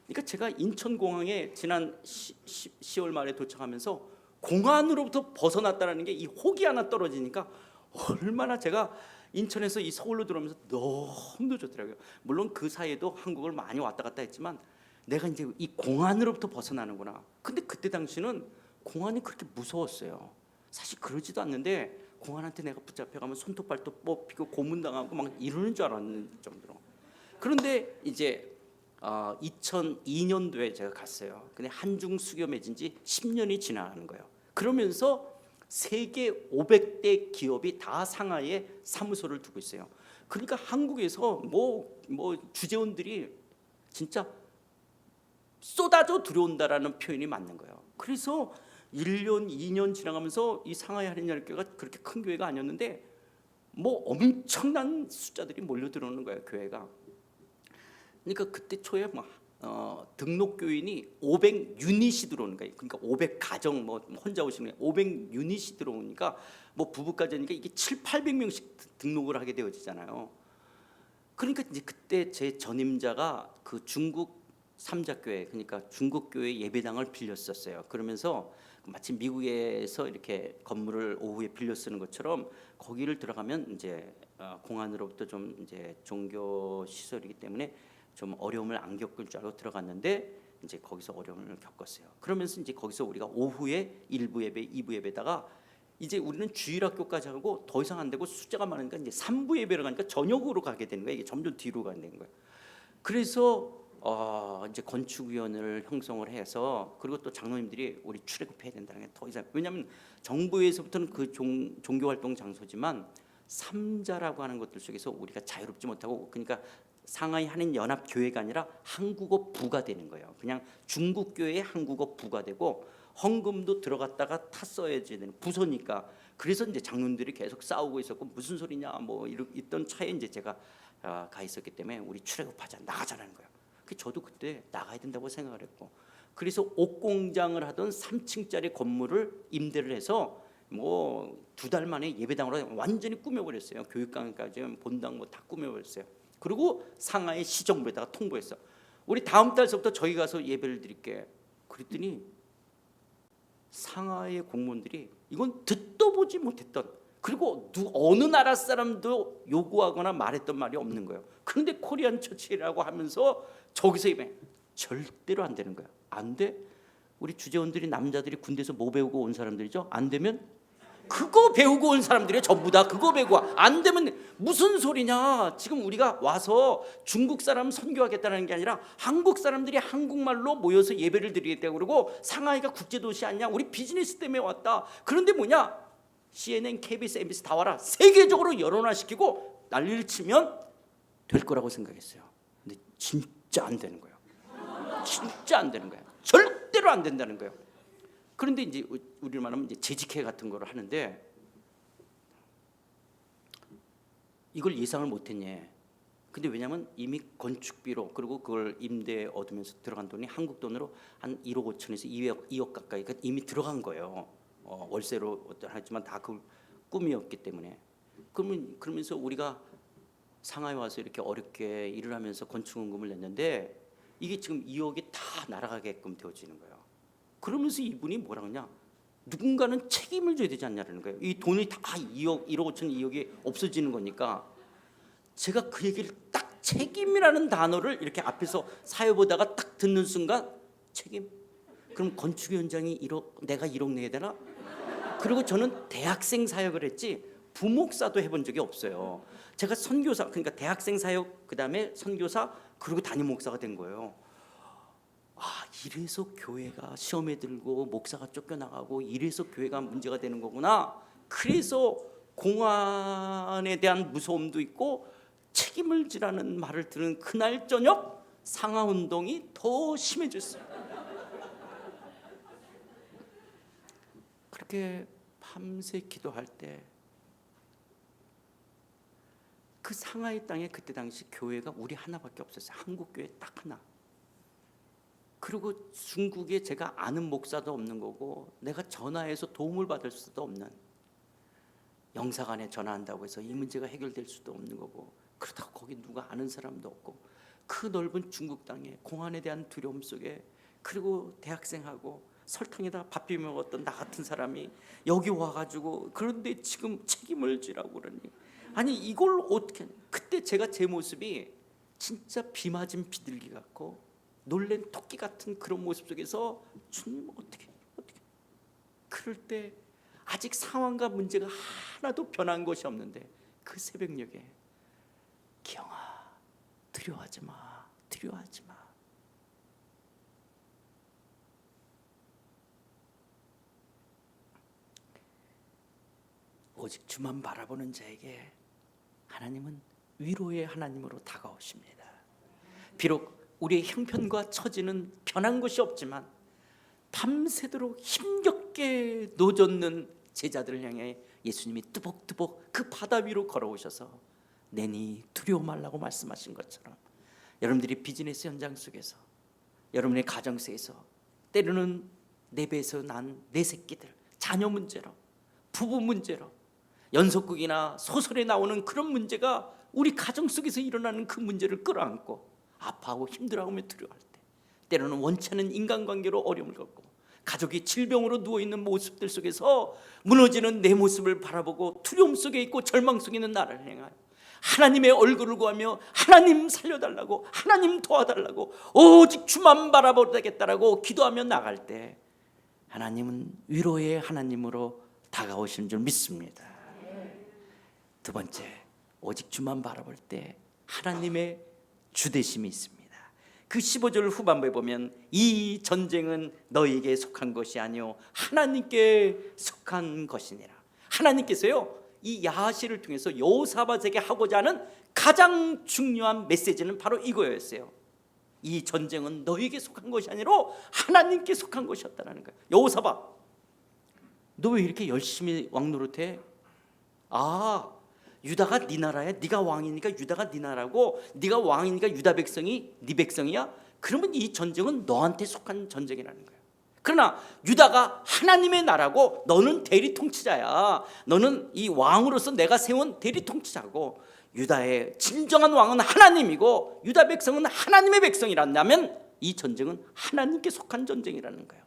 그러니까 제가 인천공항에 지난 10월 말에 도착하면서 공안으로부터 벗어났다는 게 이 혹이 하나 떨어지니까 얼마나 제가 인천에서 이 서울로 들어오면서 너무 좋더라고요. 물론 그 사이에도 한국을 많이 왔다 갔다 했지만 내가 이제 이 공안으로부터 벗어나는구나. 근데 그때 당시는 공안이 그렇게 무서웠어요. 사실 그러지도 않는데 공안한테 내가 붙잡혀가면 손톱발톱 뽑히고 고문당하고 막 이러는 줄 알았는 정도로. 그런데 이제 2002년도에 제가 갔어요. 근데 한중 수교 맺은 지 10년이 지나가는 거예요. 그러면서 세계 500대 기업이 다 상하이에 사무소를 두고 있어요. 그러니까 한국에서 뭐 주재원들이 진짜 쏟아져 들어온다라는 표현이 맞는 거예요. 그래서 1년, 2년 지나가면서 이 상하이 할인연합교회가 그렇게 큰 교회가 아니었는데 뭐 엄청난 숫자들이 몰려 들어오는 거예요, 교회가. 그러니까 그때 초에 등록 교인이 500 유닛이 들어오는 거예요. 그러니까 500 가정 뭐 혼자 오시는 거예요. 500 유닛이 들어오니까 뭐 부부까지니까 이게 700~800명씩 등록을 하게 되어지잖아요. 그러니까 이제 그때 제 전임자가 그 중국 삼자교회, 그러니까 중국 교회 예배당을 빌렸었어요. 그러면서 마치 미국에서 이렇게 건물을 오후에 빌려 쓰는 것처럼 거기를 들어가면 이제 공안으로부터 좀 이제 종교 시설이기 때문에 좀 어려움을 안 겪을 줄 알고 들어갔는데 이제 거기서 어려움을 겪었어요. 그러면서 이제 거기서 우리가 오후에 1부 예배, 2부 예배다가 이제 우리는 주일학교까지 하고 더 이상 안 되고 숫자가 많으니까 이제 3부 예배로 가니까 저녁으로 가게 되는 거예요. 이게 점점 뒤로 가게 되는 거예요. 그래서 이제 건축위원회를 형성을 해서, 그리고 또 장로님들이 우리 출애굽해야 된다는 게 더 이상, 왜냐하면 정부에서부터는 그 종교활동 장소지만 삼자라고 하는 것들 속에서 우리가 자유롭지 못하고, 그러니까 상하이 한인 연합 교회가 아니라 한국어 부가 되는 거예요. 그냥 중국 교회의 한국어 부가 되고 헌금도 들어갔다가 탔어야 되는 부서니까. 그래서 이제 장로님들이 계속 싸우고 있었고 무슨 소리냐 뭐 있던 차에 이제 제가 가 있었기 때문에 우리 출애굽하자, 나가자라는 거예요. 저도 그때 나가야 된다고 생각을 했고, 그래서 옷공장을 하던 3층짜리 건물을 임대를 해서 뭐 2달 만에 예배당으로 완전히 꾸며버렸어요. 교육관까지 본당 뭐 다 꾸며버렸어요. 그리고 상하이 시정부에다가 통보했어. 우리 다음 달서부터 저희 가서 예배를 드릴게. 그랬더니 상하이의 공무원들이 이건 듣도 보지 못했던, 그리고 어느 나라 사람도 요구하거나 말했던 말이 없는 거예요. 그런데 코리안 처치라고 하면서 저기서 예배 절대로 안 되는 거예요. 안 돼. 우리 주재원들이 남자들이 군대에서 뭐 배우고 온 사람들이죠. 안 되면 그거 배우고 온 사람들이 전부 다 그거 배우고 안 되면 무슨 소리냐. 지금 우리가 와서 중국 사람 선교하겠다는 게 아니라 한국 사람들이 한국말로 모여서 예배를 드리겠다고 그러고, 상하이가 국제도시 아니냐, 우리 비즈니스 때문에 왔다. 그런데 뭐냐, CNN, KBS, MBC 다 와라, 세계적으로 여론화시키고 난리를 치면 될 거라고 생각했어요. 근데 진짜 안 되는 거예요. 진짜 안 되는 거예요. 절대로 안 된다는 거예요. 그런데 이제 우리로 말하면 이제 재직회 같은 거를 하는데 이걸 예상을 못했냐. 근데 왜냐하면 이미 건축비로, 그리고 그걸 임대 얻으면서 들어간 돈이 한국 돈으로 한 1억 5천에서 2억 가까이 이미 들어간 거예요. 월세로 하지만 다 그 꿈이었기 때문에. 그러면서 우리가 상하이 와서 이렇게 어렵게 일을 하면서 건축원금을 냈는데 이게 지금 2억이 다 날아가게끔 되어지는 거예요. 그러면서 이분이 뭐라 그러냐, 누군가는 책임을 져야 되지 않냐는 거예요. 이 돈이 다 2억, 1억 5천, 2억이 없어지는 거니까 제가 그 얘기를 딱 책임이라는 단어를 이렇게 앞에서 사회 보다가 딱 듣는 순간 책임? 그럼 건축 현장이 1억, 내가 1억 내야 되나? 그리고 저는 대학생 사역을 했지 부목사도 해본 적이 없어요. 제가 선교사, 그러니까 대학생 사역, 그다음에 선교사, 그리고 담임 목사가 된 거예요. 아, 이래서 교회가 시험에 들고 목사가 쫓겨나가고 이래서 교회가 문제가 되는 거구나. 그래서 공안에 대한 무서움도 있고 책임을 지라는 말을 들은 그날 저녁 상하운동이 더 심해졌어요. 그렇게 밤새 기도할 때 그 상하이 땅에 그때 당시 교회가 우리 하나밖에 없었어요. 한국 교회 딱 하나. 그리고 중국에 제가 아는 목사도 없는 거고 내가 전화해서 도움을 받을 수도 없는, 영사관에 전화한다고 해서 이 문제가 해결될 수도 없는 거고, 그렇다고 거기 누가 아는 사람도 없고 그 넓은 중국 땅에 공안에 대한 두려움 속에, 그리고 대학생하고 설탕에다 밥 비벼 먹었던 나 같은 사람이 여기 와가지고 그런데 지금 책임을 지라고 그러니, 아니 이걸 어떻게. 그때 제가 제 모습이 진짜 비 맞은 비둘기 같고 놀란 토끼 같은 그런 모습 속에서 주님 어떻게. 그럴 때 아직 상황과 문제가 하나도 변한 것이 없는데 그 새벽녘에 기영아 두려워하지 마, 두려워하지 마. 오직 주만 바라보는 자에게 하나님은 위로의 하나님으로 다가오십니다. 비록 우리의 형편과 처지는 변한 것이 없지만 밤새도록 힘겹게 노젓는 제자들을 향해 예수님이 뚜벅뚜벅 그 바다 위로 걸어오셔서 내니 두려워 말라고 말씀하신 것처럼, 여러분들이 비즈니스 현장 속에서, 여러분의 가정 속에서 때로는 내 배에서 난 내 새끼들, 자녀 문제로, 부부 문제로, 연속극이나 소설에 나오는 그런 문제가 우리 가정 속에서 일어나는 그 문제를 끌어안고 아파하고 힘들어하며 두려워할 때, 때로는 원치 않은 인간관계로 어려움을 겪고 가족이 질병으로 누워있는 모습들 속에서 무너지는 내 모습을 바라보고 두려움 속에 있고 절망 속에 있는 나를 향하여 하나님의 얼굴을 구하며 하나님 살려달라고, 하나님 도와달라고, 오직 주만 바라보겠다라고 기도하며 나갈 때 하나님은 위로의 하나님으로 다가오시는 줄 믿습니다. 두 번째, 오직 주만 바라볼 때 하나님의 주대심이 있습니다. 그 15절 후반부에 보면 이 전쟁은 너희에게 속한 것이 아니요 하나님께 속한 것이니라. 하나님께서요 이 야하시를 통해서 여호사밧에게 하고자 하는 가장 중요한 메시지는 바로 이거였어요. 이 전쟁은 너희에게 속한 것이 아니라 하나님께 속한 것이었다는 거예요. 여호사밧, 너 왜 이렇게 열심히 왕 노릇해? 아, 유다가 네 나라야. 네가 왕이니까 유다가 네 나라고, 네가 왕이니까 유다 백성이 네 백성이야. 그러면 이 전쟁은 너한테 속한 전쟁이라는 거예요. 그러나 유다가 하나님의 나라고 너는 대리 통치자야. 너는 이 왕으로서 내가 세운 대리 통치자고, 유다의 진정한 왕은 하나님이고 유다 백성은 하나님의 백성이란다면 이 전쟁은 하나님께 속한 전쟁이라는 거예요.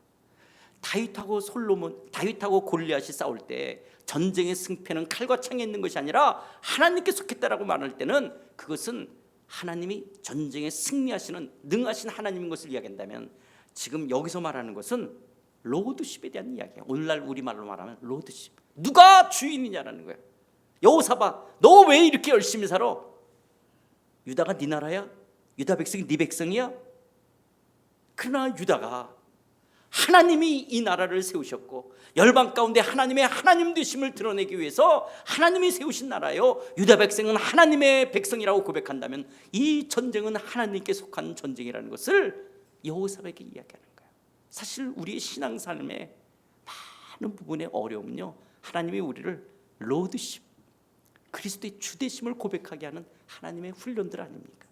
다윗하고 골리앗이 싸울 때 전쟁의 승패는 칼과 창에 있는 것이 아니라 하나님께 속했다라고 말할 때는 그것은 하나님이 전쟁에 승리하시는 능하신 하나님인 것을 이야기한다면, 지금 여기서 말하는 것은 로드십에 대한 이야기예요. 오늘날 우리말로 말하면 로드십, 누가 주인이냐라는 거예요. 여호사밧, 너 왜 이렇게 열심히 살아? 유다가 네 나라야? 유다 백성이 네 백성이야? 그러나 유다가 하나님이 이 나라를 세우셨고 열방 가운데 하나님의 하나님 되심을 드러내기 위해서 하나님이 세우신 나라요, 유다 백성은 하나님의 백성이라고 고백한다면 이 전쟁은 하나님께 속한 전쟁이라는 것을 여호사밧에게 이야기하는 거예요. 사실 우리의 신앙삶의 많은 부분의 어려움은요, 하나님이 우리를 로드십, 그리스도의 주되심을 고백하게 하는 하나님의 훈련들 아닙니까?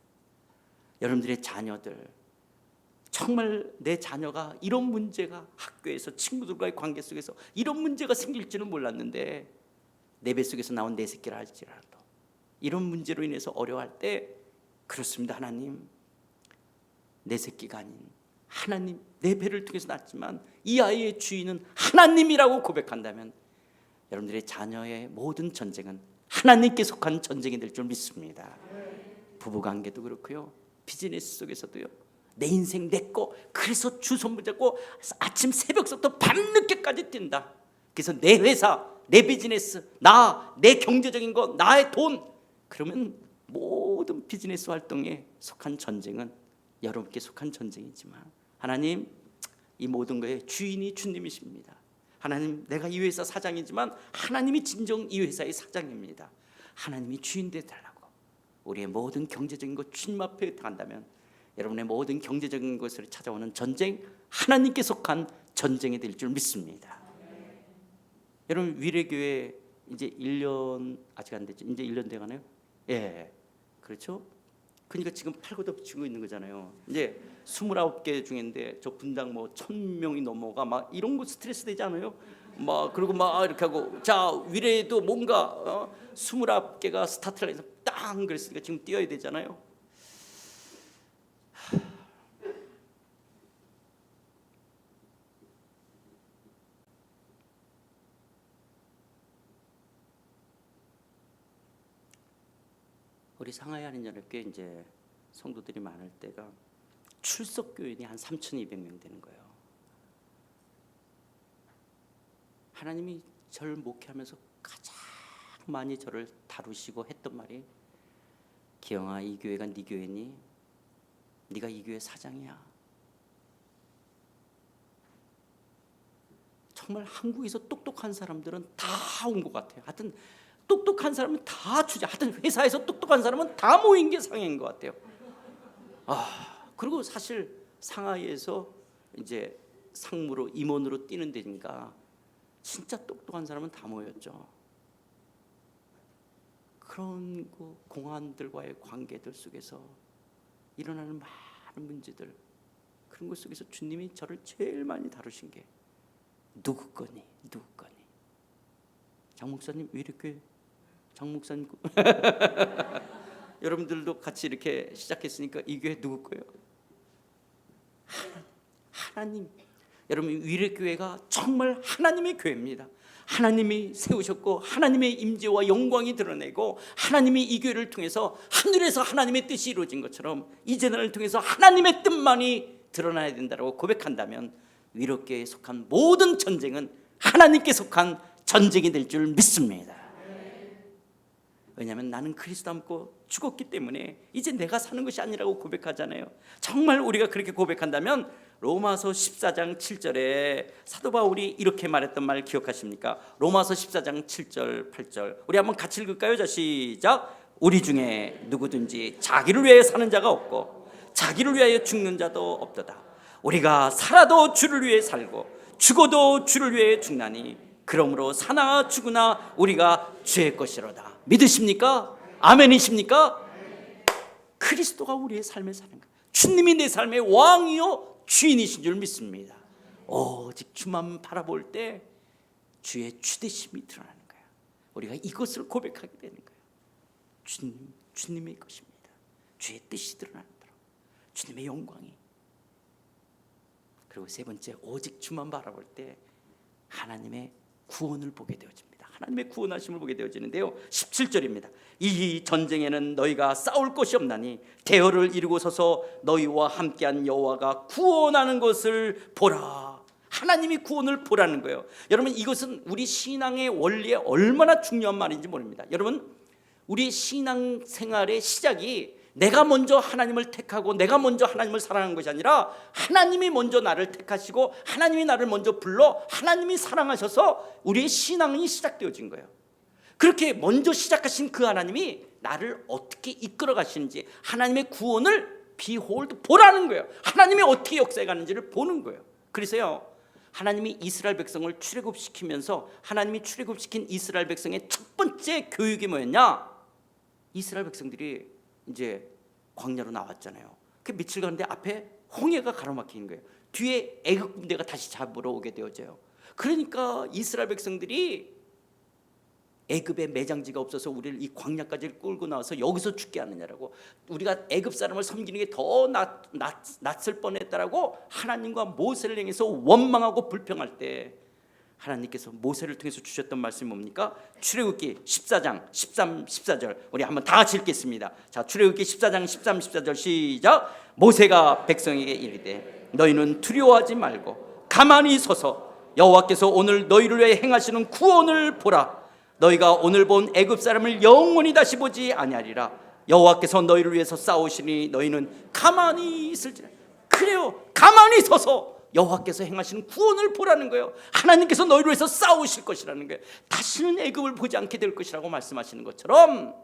여러분들의 자녀들, 정말 내 자녀가 이런 문제가, 학교에서 친구들과의 관계 속에서 이런 문제가 생길지는 몰랐는데 내 뱃속에서 나온 내 새끼라 할지라도 이런 문제로 인해서 어려워할 때, 그렇습니다 하나님, 내 새끼가 아닌 하나님, 내 배를 통해서 낳았지만 이 아이의 주인은 하나님이라고 고백한다면 여러분들의 자녀의 모든 전쟁은 하나님께 속한 전쟁이 될 줄 믿습니다. 부부관계도 그렇고요, 비즈니스 속에서도요. 내 인생 내 거, 그래서 주 손붙잡고 아침 새벽부터 밤늦게까지 뛴다. 그래서 내 회사, 내 비즈니스, 내 경제적인 거, 나의 돈, 그러면 모든 비즈니스 활동에 속한 전쟁은 여러분께 속한 전쟁이지만 하나님, 이 모든 거의 주인이 주님이십니다. 하나님, 내가 이 회사 사장이지만 하나님이 진정 이 회사의 사장입니다. 하나님이 주인 되달라고 우리의 모든 경제적인 것 주님 앞에 당한다면 여러분의 모든 경제적인 것을 찾아오는 전쟁, 하나님께 속한 전쟁이 될 줄 믿습니다. 여러분, 위례교회 이제 1년 아직 안 됐죠? 이제 1년 돼가나요? 예, 그렇죠? 그러니까 지금 팔고 덮치고 있는 거잖아요. 이제 29개 중인데 저 분당 뭐 1000명이 넘어가 막 이런 거 스트레스 되지 않아요? 막 그리고 막 이렇게 하고, 자 위례도 뭔가 29개가 스타트 라인에서 땅 그랬으니까 지금 뛰어야 되잖아요. 우리 상하이 한인연합교회 이제 성도들이 많을 때가 출석 교인이 한 3,200명 되는 거예요. 하나님이 저를 목회하면서 가장 많이 저를 다루시고 했던 말이, 기영아, 이 교회가 네 교회니? 네가 이 교회 사장이야. 정말 한국에서 똑똑한 사람들은 다 온 것 같아요. 하여튼 똑똑한 사람은 다 주자. 하여튼 회사에서 똑똑한 사람은 다 모인 게 상해인 것 같아요. 그리고 사실 상하이에서 이제 상무로 임원으로 뛰는 데니까 진짜 똑똑한 사람은 다 모였죠. 그런 그 공안들과의 관계들 속에서 일어나는 많은 문제들, 그런 것 속에서 주님이 저를 제일 많이 다루신 게 누구 거니? 누구 거니? 장 목사님 왜 이렇게, 장 목사님 여러분들도 같이 이렇게 시작했으니까 이 교회 누구 거예요? 하나님. 여러분, 위례교회가 정말 하나님의 교회입니다. 하나님이 세우셨고 하나님의 임재와 영광이 드러내고 하나님이 이 교회를 통해서 하늘에서 하나님의 뜻이 이루어진 것처럼 이 재단을 통해서 하나님의 뜻만이 드러나야 된다고 고백한다면 위례교회에 속한 모든 전쟁은 하나님께 속한 전쟁이 될 줄 믿습니다. 왜냐하면 나는 그리스도 안고 죽었기 때문에 이제 내가 사는 것이 아니라고 고백하잖아요. 정말 우리가 그렇게 고백한다면 로마서 14장 7절에 사도 바울이 이렇게 말했던 말 기억하십니까? 로마서 14장 7절 8절 우리 한번 같이 읽을까요? 자, 시작. 우리 중에 누구든지 자기를 위하여 사는 자가 없고 자기를 위하여 죽는 자도 없도다. 우리가 살아도 주를 위해 살고 죽어도 주를 위해 죽나니 그러므로 사나 죽으나 우리가 주의 것이로다. 믿으십니까? 아멘이십니까? 그리스도가 우리의 삶에 사는 거예요. 주님이 내 삶의 왕이요 주인이신 줄 믿습니다. 오직 주만 바라볼 때 주의 주되심이 드러나는 거예요. 우리가 이것을 고백하게 되는 거예요. 주님의 것입니다. 주의 뜻이 드러나는 대로 주님의 영광이. 그리고 세 번째, 오직 주만 바라볼 때 하나님의 구원을 보게 되어집니다. 하나님의 구원하심을 보게 되어지는데요, 17절입니다. 이 전쟁에는 너희가 싸울 것이 없나니 대열을 이루고 서서 너희와 함께한 여호와가 구원하는 것을 보라. 하나님이 구원을 보라는 거예요. 여러분, 이것은 우리 신앙의 원리에 얼마나 중요한 말인지 모릅니다. 여러분, 우리 신앙 생활의 시작이 내가 먼저 하나님을 택하고 내가 먼저 하나님을 사랑하는 것이 아니라 하나님이 먼저 나를 택하시고 하나님이 나를 먼저 불러 하나님이 사랑하셔서 우리의 신앙이 시작되어진 거예요. 그렇게 먼저 시작하신 그 하나님이 나를 어떻게 이끌어 가시는지, 하나님의 구원을 비홀드 보라는 거예요. 하나님이 어떻게 역사해 가는지를 보는 거예요. 그래서요, 하나님이 이스라엘 백성을 출애굽시키면서 하나님이 출애굽시킨 이스라엘 백성의 첫 번째 교육이 뭐였냐? 이스라엘 백성들이 이제 광야로 나왔잖아요. 그 며칠 가는데 앞에 홍해가 가로막히는 거예요. 뒤에 애굽 군대가 다시 잡으러 오게 되어져요. 그러니까 이스라엘 백성들이 애굽에 매장지가 없어서 우리를 이 광야까지 끌고 나와서 여기서 죽게 하느냐라고, 우리가 애굽 사람을 섬기는 게 더 낫을 뻔했다라고 하나님과 모세를 향해서 원망하고 불평할 때 하나님께서 모세를 통해서 주셨던 말씀이 뭡니까? 출애굽기 14장 13, 14절 우리 한번 다 같이 읽겠습니다. 자, 출애굽기 14장 13, 14절 시작. 모세가 백성에게 이르되 너희는 두려워하지 말고 가만히 서서 여호와께서 오늘 너희를 위해 행하시는 구원을 보라. 너희가 오늘 본 애굽 사람을 영원히 다시 보지 아니하리라. 여호와께서 너희를 위해서 싸우시니 너희는 가만히 있을지라. 그래요, 가만히 서서 여호와께서 행하시는 구원을 보라는 거예요. 하나님께서 너희를 위해서 싸우실 것이라는 거예요. 다시는 애굽을 보지 않게 될 것이라고 말씀하시는 것처럼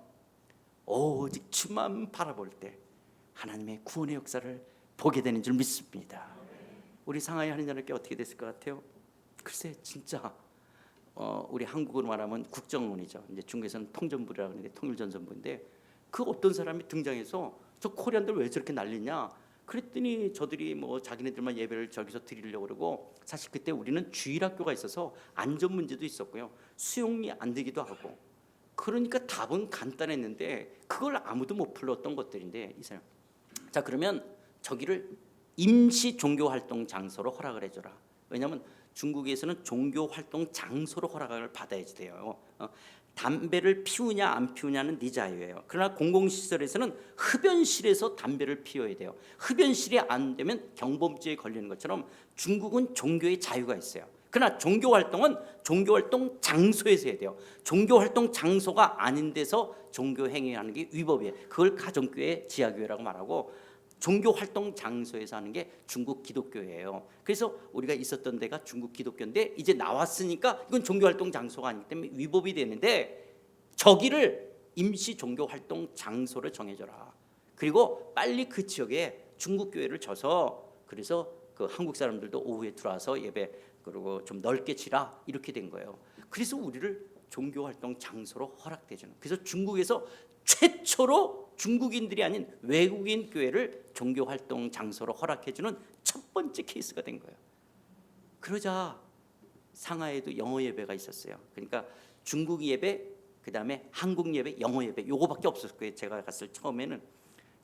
오직 주만 바라볼 때 하나님의 구원의 역사를 보게 되는 줄 믿습니다. 우리 상하이 하는 자들께 어떻게 됐을 것 같아요? 글쎄, 진짜 우리 한국으로 말하면 국정원이죠. 이제 중국에서는 통전부라고 하는데 통일전선부인데, 그 어떤 사람이 등장해서 저 코리안들 왜 저렇게 난리냐 그랬더니 저들이 뭐 자기네들만 예배를 저기서 드리려고 그러고, 사실 그때 우리는 주일학교가 있어서 안전 문제도 있었고요, 수용이 안 되기도 하고, 그러니까 답은 간단했는데 그걸 아무도 못 풀었던 것들인데, 이 사람, 자 그러면 저기를 임시 종교활동 장소로 허락을 해줘라. 왜냐하면 중국에서는 종교활동 장소로 허락을 받아야지 돼요. 담배를 피우냐 안 피우냐는 네 자유예요. 그러나 공공시설에서는 흡연실에서 담배를 피워야 돼요. 흡연실이 안 되면 경범죄에 걸리는 것처럼 중국은 종교의 자유가 있어요. 그러나 종교활동은 종교활동 장소에서 해야 돼요. 종교활동 장소가 아닌 데서 종교행위하는 게 위법이에요. 그걸 가정교회, 지하교회라고 말하고, 종교활동 장소에서 하는 게 중국 기독교예요. 그래서 우리가 있었던 데가 중국 기독교인데 이제 나왔으니까 이건 종교활동 장소가 아니기 때문에 위법이 되는데, 저기를 임시 종교활동 장소를 정해줘라. 그리고 빨리 그 지역에 중국 교회를 쳐서, 그래서 그 한국 사람들도 오후에 들어와서 예배 그리고 좀 넓게 치라, 이렇게 된 거예요. 그래서 우리를 종교활동 장소로 허락되잖아요. 그래서 중국에서 최초로 중국인들이 아닌 외국인 교회를 종교활동 장소로 허락해주는 첫 번째 케이스가 된 거예요. 그러자 상하이에도 영어 예배가 있었어요. 그러니까 중국 예배, 그 다음에 한국 예배, 영어 예배, 요거밖에 없었을 거예요, 제가 갔을 처음에는.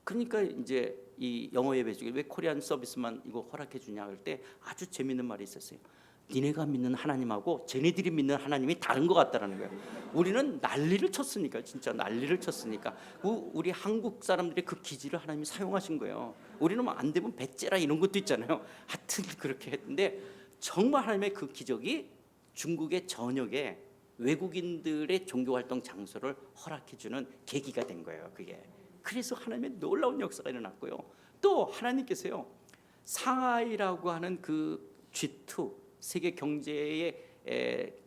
그러니까 이제 이 영어 예배 중에 왜 코리안 서비스만 이거 허락해 주냐 할 때 아주 재밌는 말이 있었어요. 니네가 믿는 하나님하고 쟤네들이 믿는 하나님이 다른 것 같다라는 거예요. 우리는 난리를 쳤으니까, 진짜 난리를 쳤으니까 우리 한국 사람들의 그 기질을 하나님이 사용하신 거예요. 우리는 뭐 안 되면 배째라 이런 것도 있잖아요. 하여튼 그렇게 했는데 정말 하나님의 그 기적이 중국의 전역에 외국인들의 종교활동 장소를 허락해주는 계기가 된 거예요, 그게. 그래서 하나님의 놀라운 역사가 일어났고요. 또 하나님께서요, 상하이라고 하는 그 G2 세계 경제의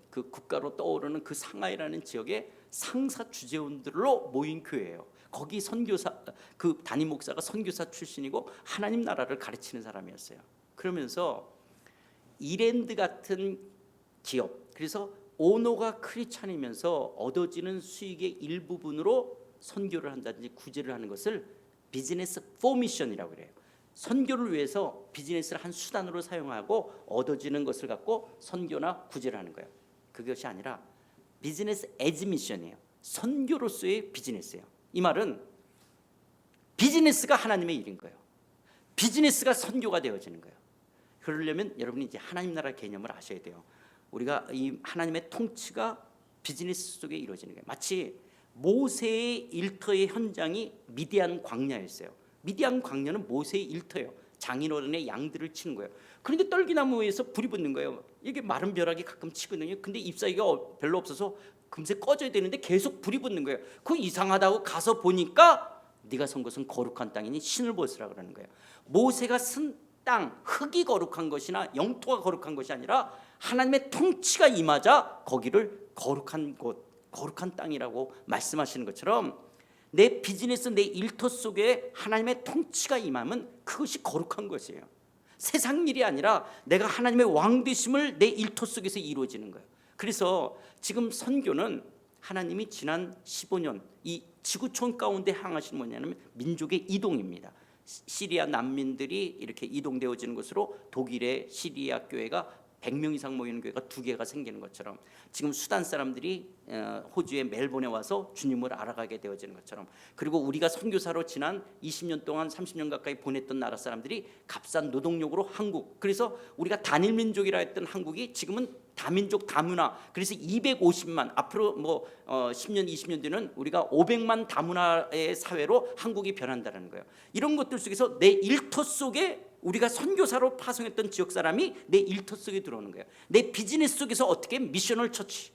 그 국가로 떠오르는 그 상하이라는 지역에 상사 주재원들로 모인 교회예요. 거기 선교사, 그 담임 목사가 선교사 출신이고 하나님 나라를 가르치는 사람이었어요. 그러면서 이랜드 같은 기업, 그래서 오너가 크리스찬이면서 얻어지는 수익의 일부분으로 선교를 한다든지 구제를 하는 것을 비즈니스 포미션이라고 그래요. 선교를 위해서 비즈니스를 한 수단으로 사용하고 얻어지는 것을 갖고 선교나 구제를 하는 거예요. 그것이 아니라 비즈니스 에즈 미션이에요. 선교로서의 비즈니스예요. 이 말은 비즈니스가 하나님의 일인 거예요. 비즈니스가 선교가 되어지는 거예요. 그러려면 여러분이 이제 하나님 나라 개념을 아셔야 돼요. 우리가 이 하나님의 통치가 비즈니스 속에 이루어지는 거예요. 마치 모세의 일터의 현장이 미디안 광야였어요. 미디안 광야는 모세의 일터예요. 장인어른의 양들을 치는 거예요. 그런데 떨기나무에서 불이 붙는 거예요. 이게 마른 벼락이 가끔 치거든요. 근데 잎사귀가 별로 없어서 금세 꺼져야 되는데 계속 불이 붙는 거예요. 그거 이상하다고 가서 보니까 네가 선 것은 거룩한 땅이니 신을 벗으라 그러는 거예요. 모세가 쓴 땅, 흙이 거룩한 것이나 영토가 거룩한 것이 아니라 하나님의 통치가 임하자 거기를 거룩한 곳, 거룩한 땅이라고 말씀하시는 것처럼 내 비즈니스, 내 일터 속에 하나님의 통치가 임하면 그것이 거룩한 것이에요. 세상 일이 아니라 내가 하나님의 왕 되심을 내 일터 속에서 이루어지는 거예요. 그래서 지금 선교는 하나님이 지난 15년 이 지구촌 가운데 향하시는 뭐냐면 민족의 이동입니다. 시리아 난민들이 이렇게 이동되어지는 것으로 독일의 시리아 교회가 100명 이상 모이는 교회가 2개가 생기는 것처럼 지금 수단 사람들이 호주의 멜번에 와서 주님을 알아가게 되어지는 것처럼, 그리고 우리가 선교사로 지난 20년 동안 30년 가까이 보냈던 나라 사람들이 값싼 노동력으로 한국, 그래서 우리가 단일민족이라 했던 한국이 지금은 다민족 다문화, 그래서 250만, 앞으로 10년 20년 뒤는 우리가 500만 다문화의 사회로 한국이 변한다는 거예요. 이런 것들 속에서 내 일터 속에 우리가 선교사로 파송했던 지역 사람이 내 일터 속에 들어오는 거예요. 내 비즈니스 속에서 어떻게 미셔널 처치,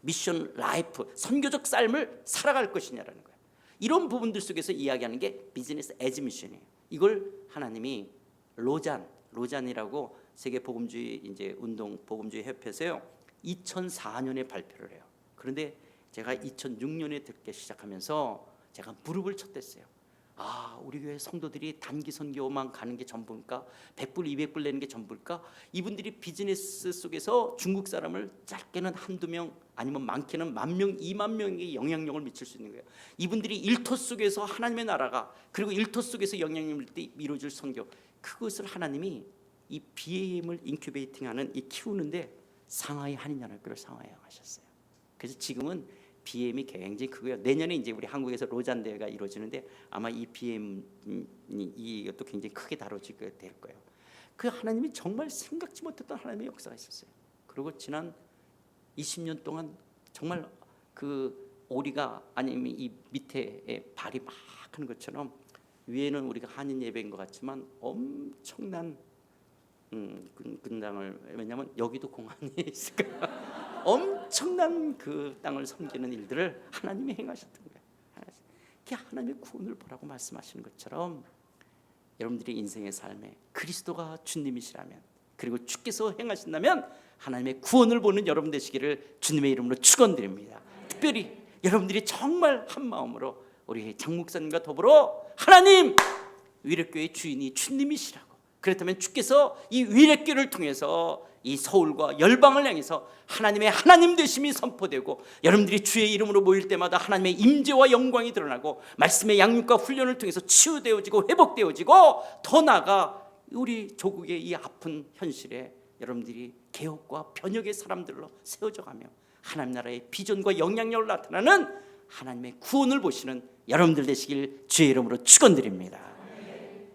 미션 라이프, 선교적 삶을 살아갈 것이냐라는 거예요. 이런 부분들 속에서 이야기하는 게 비즈니스 에즈 미션이에요. 이걸 하나님이 로잔이라고 세계 복음주의 이제 운동 복음주의 협회에서요 2004년에 발표를 해요. 그런데 제가 2006년에 듣기 시작하면서 제가 무릎을 쳤댔어요. 우리 교회 성도들이 단기 선교만 가는 게 전부일까? 100불 200불 내는 게 전부일까? 이분들이 비즈니스 속에서 중국 사람을 짧게는 한두 명, 아니면 많게는 10,000명 20,000명에게 영향력을 미칠 수 있는 거예요. 이분들이 일터 속에서 하나님의 나라가, 그리고 일터 속에서 영향력을 이루어질 선교, 그것을 하나님이 이 BAM을 인큐베이팅하는, 이 키우는데 상하이 한인연합교를 상하이 하셨어요. 그래서 지금은 BM이 굉장히 크고요. 내년에 이제 우리 한국에서 로잔 대회가 이루어지는데 아마 이 BM이 이것도 굉장히 크게 다뤄지게 될 거예요. 그 하나님이 정말 생각지 못했던 하나님의 역사가 있었어요. 그리고 지난 20년 동안 정말 그 오리가, 아니면 이 밑에 발이 막 하는 것처럼 위에는 우리가 한인 예배인 것 같지만 엄청난 근당을, 왜냐하면 여기도 공항이 있을까. 엄청난 그 땅을 섬기는 일들을 하나님이 행하셨던 거예요. 그게 하나님의 구원을 보라고 말씀하시는 것처럼 여러분들의 인생의 삶에 그리스도가 주님이시라면, 그리고 주께서 행하신다면 하나님의 구원을 보는 여러분 되시기를 주님의 이름으로 축원드립니다. 특별히 여러분들이 정말 한 마음으로 우리 장 목사님과 더불어 하나님, 위력교회의 주인이 주님이시라고, 그렇다면 주께서 이 위력교를 통해서 이 서울과 열방을 향해서 하나님의 하나님 되심이 선포되고, 여러분들이 주의 이름으로 모일 때마다 하나님의 임재와 영광이 드러나고, 말씀의 양육과 훈련을 통해서 치유되어지고 회복되어지고, 더 나아가 우리 조국의 이 아픈 현실에 여러분들이 개혁과 변혁의 사람들로 세워져가며 하나님 나라의 비전과 영향력을 나타나는 하나님의 구원을 보시는 여러분들 되시길 주의 이름으로 축원드립니다.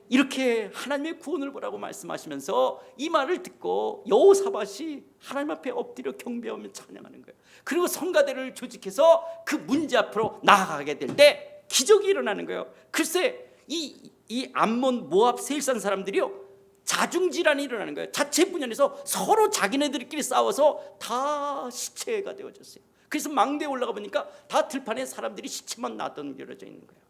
이렇게 하나님의 구원을 보라고 말씀하시면서 이 말을 듣고 여호사밧이 하나님 앞에 엎드려 경배하며 찬양하는 거예요. 그리고 성가대를 조직해서 그 문제 앞으로 나아가게 될 때 기적이 일어나는 거예요. 글쎄 이 암몬 모압 세일산 사람들이요, 자중질환이 일어나는 거예요. 자체 분열해서 서로 자기네들끼리 싸워서 다 시체가 되어졌어요. 그래서 망대에 올라가 보니까 다 들판에 사람들이 시체만 놔던겨져 있는 거예요.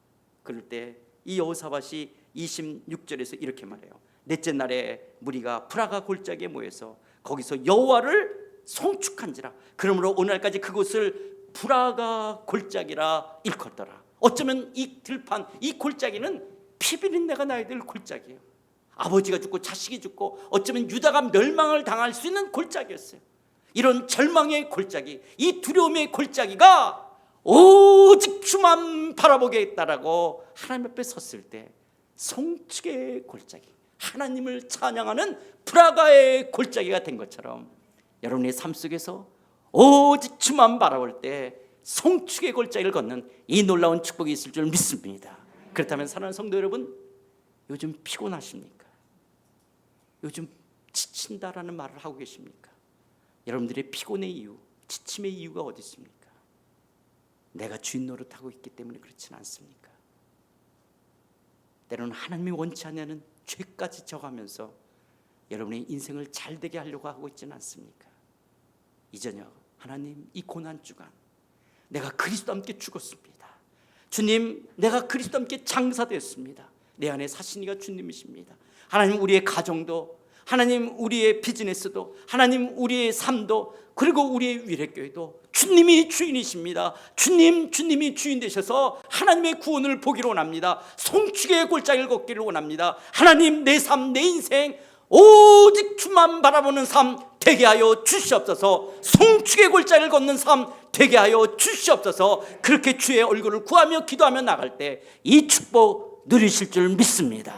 그럴 때 이 여호사밧이 26절에서 이렇게 말해요. 넷째 날에 무리가 프라가 골짜기에 모여서 거기서 여호와를 송축한지라. 그러므로 오늘까지 그곳을 프라가 골짜기라 일컫더라. 어쩌면 이 들판, 이 골짜기는 피비린내가 나야 될 골짜기예요. 아버지가 죽고 자식이 죽고 어쩌면 유다가 멸망을 당할 수 있는 골짜기였어요. 이런 절망의 골짜기, 이 두려움의 골짜기가 오직 주만 바라보겠다라고 하나님 앞에 섰을 때 송축의 골짜기, 하나님을 찬양하는 프라가의 골짜기가 된 것처럼 여러분의 삶 속에서 오직 주만 바라볼 때 송축의 골짜기를 걷는 이 놀라운 축복이 있을 줄 믿습니다. 그렇다면 사랑하는 성도 여러분, 요즘 피곤하십니까? 요즘 지친다라는 말을 하고 계십니까? 여러분들의 피곤의 이유, 지침의 이유가 어디 있습니까? 내가 주인 노릇하고 있기 때문에 그렇지는 않습니까? 때로는 하나님이 원치 않는 죄까지 져가면서 여러분의 인생을 잘되게 하려고 하고 있지는 않습니까? 이 저녁 하나님, 이 고난 주간 내가 그리스도와 함께 죽었습니다. 주님, 내가 그리스도와 함께 장사되었습니다. 내 안에 사신 이가 주님이십니다. 하나님, 우리의 가정도, 하나님 우리의 비즈니스도, 하나님 우리의 삶도, 그리고 우리의 위례교회도 주님이 주인이십니다. 주님이 주인 되셔서 하나님의 구원을 보기를 원합니다. 송축의 골짜기를 걷기를 원합니다. 하나님, 내 삶, 내 인생 오직 주만 바라보는 삶 되게 하여 주시옵소서. 송축의 골짜기를 걷는 삶 되게 하여 주시옵소서. 그렇게 주의 얼굴을 구하며 기도하며 나갈 때 이 축복 누리실 줄 믿습니다.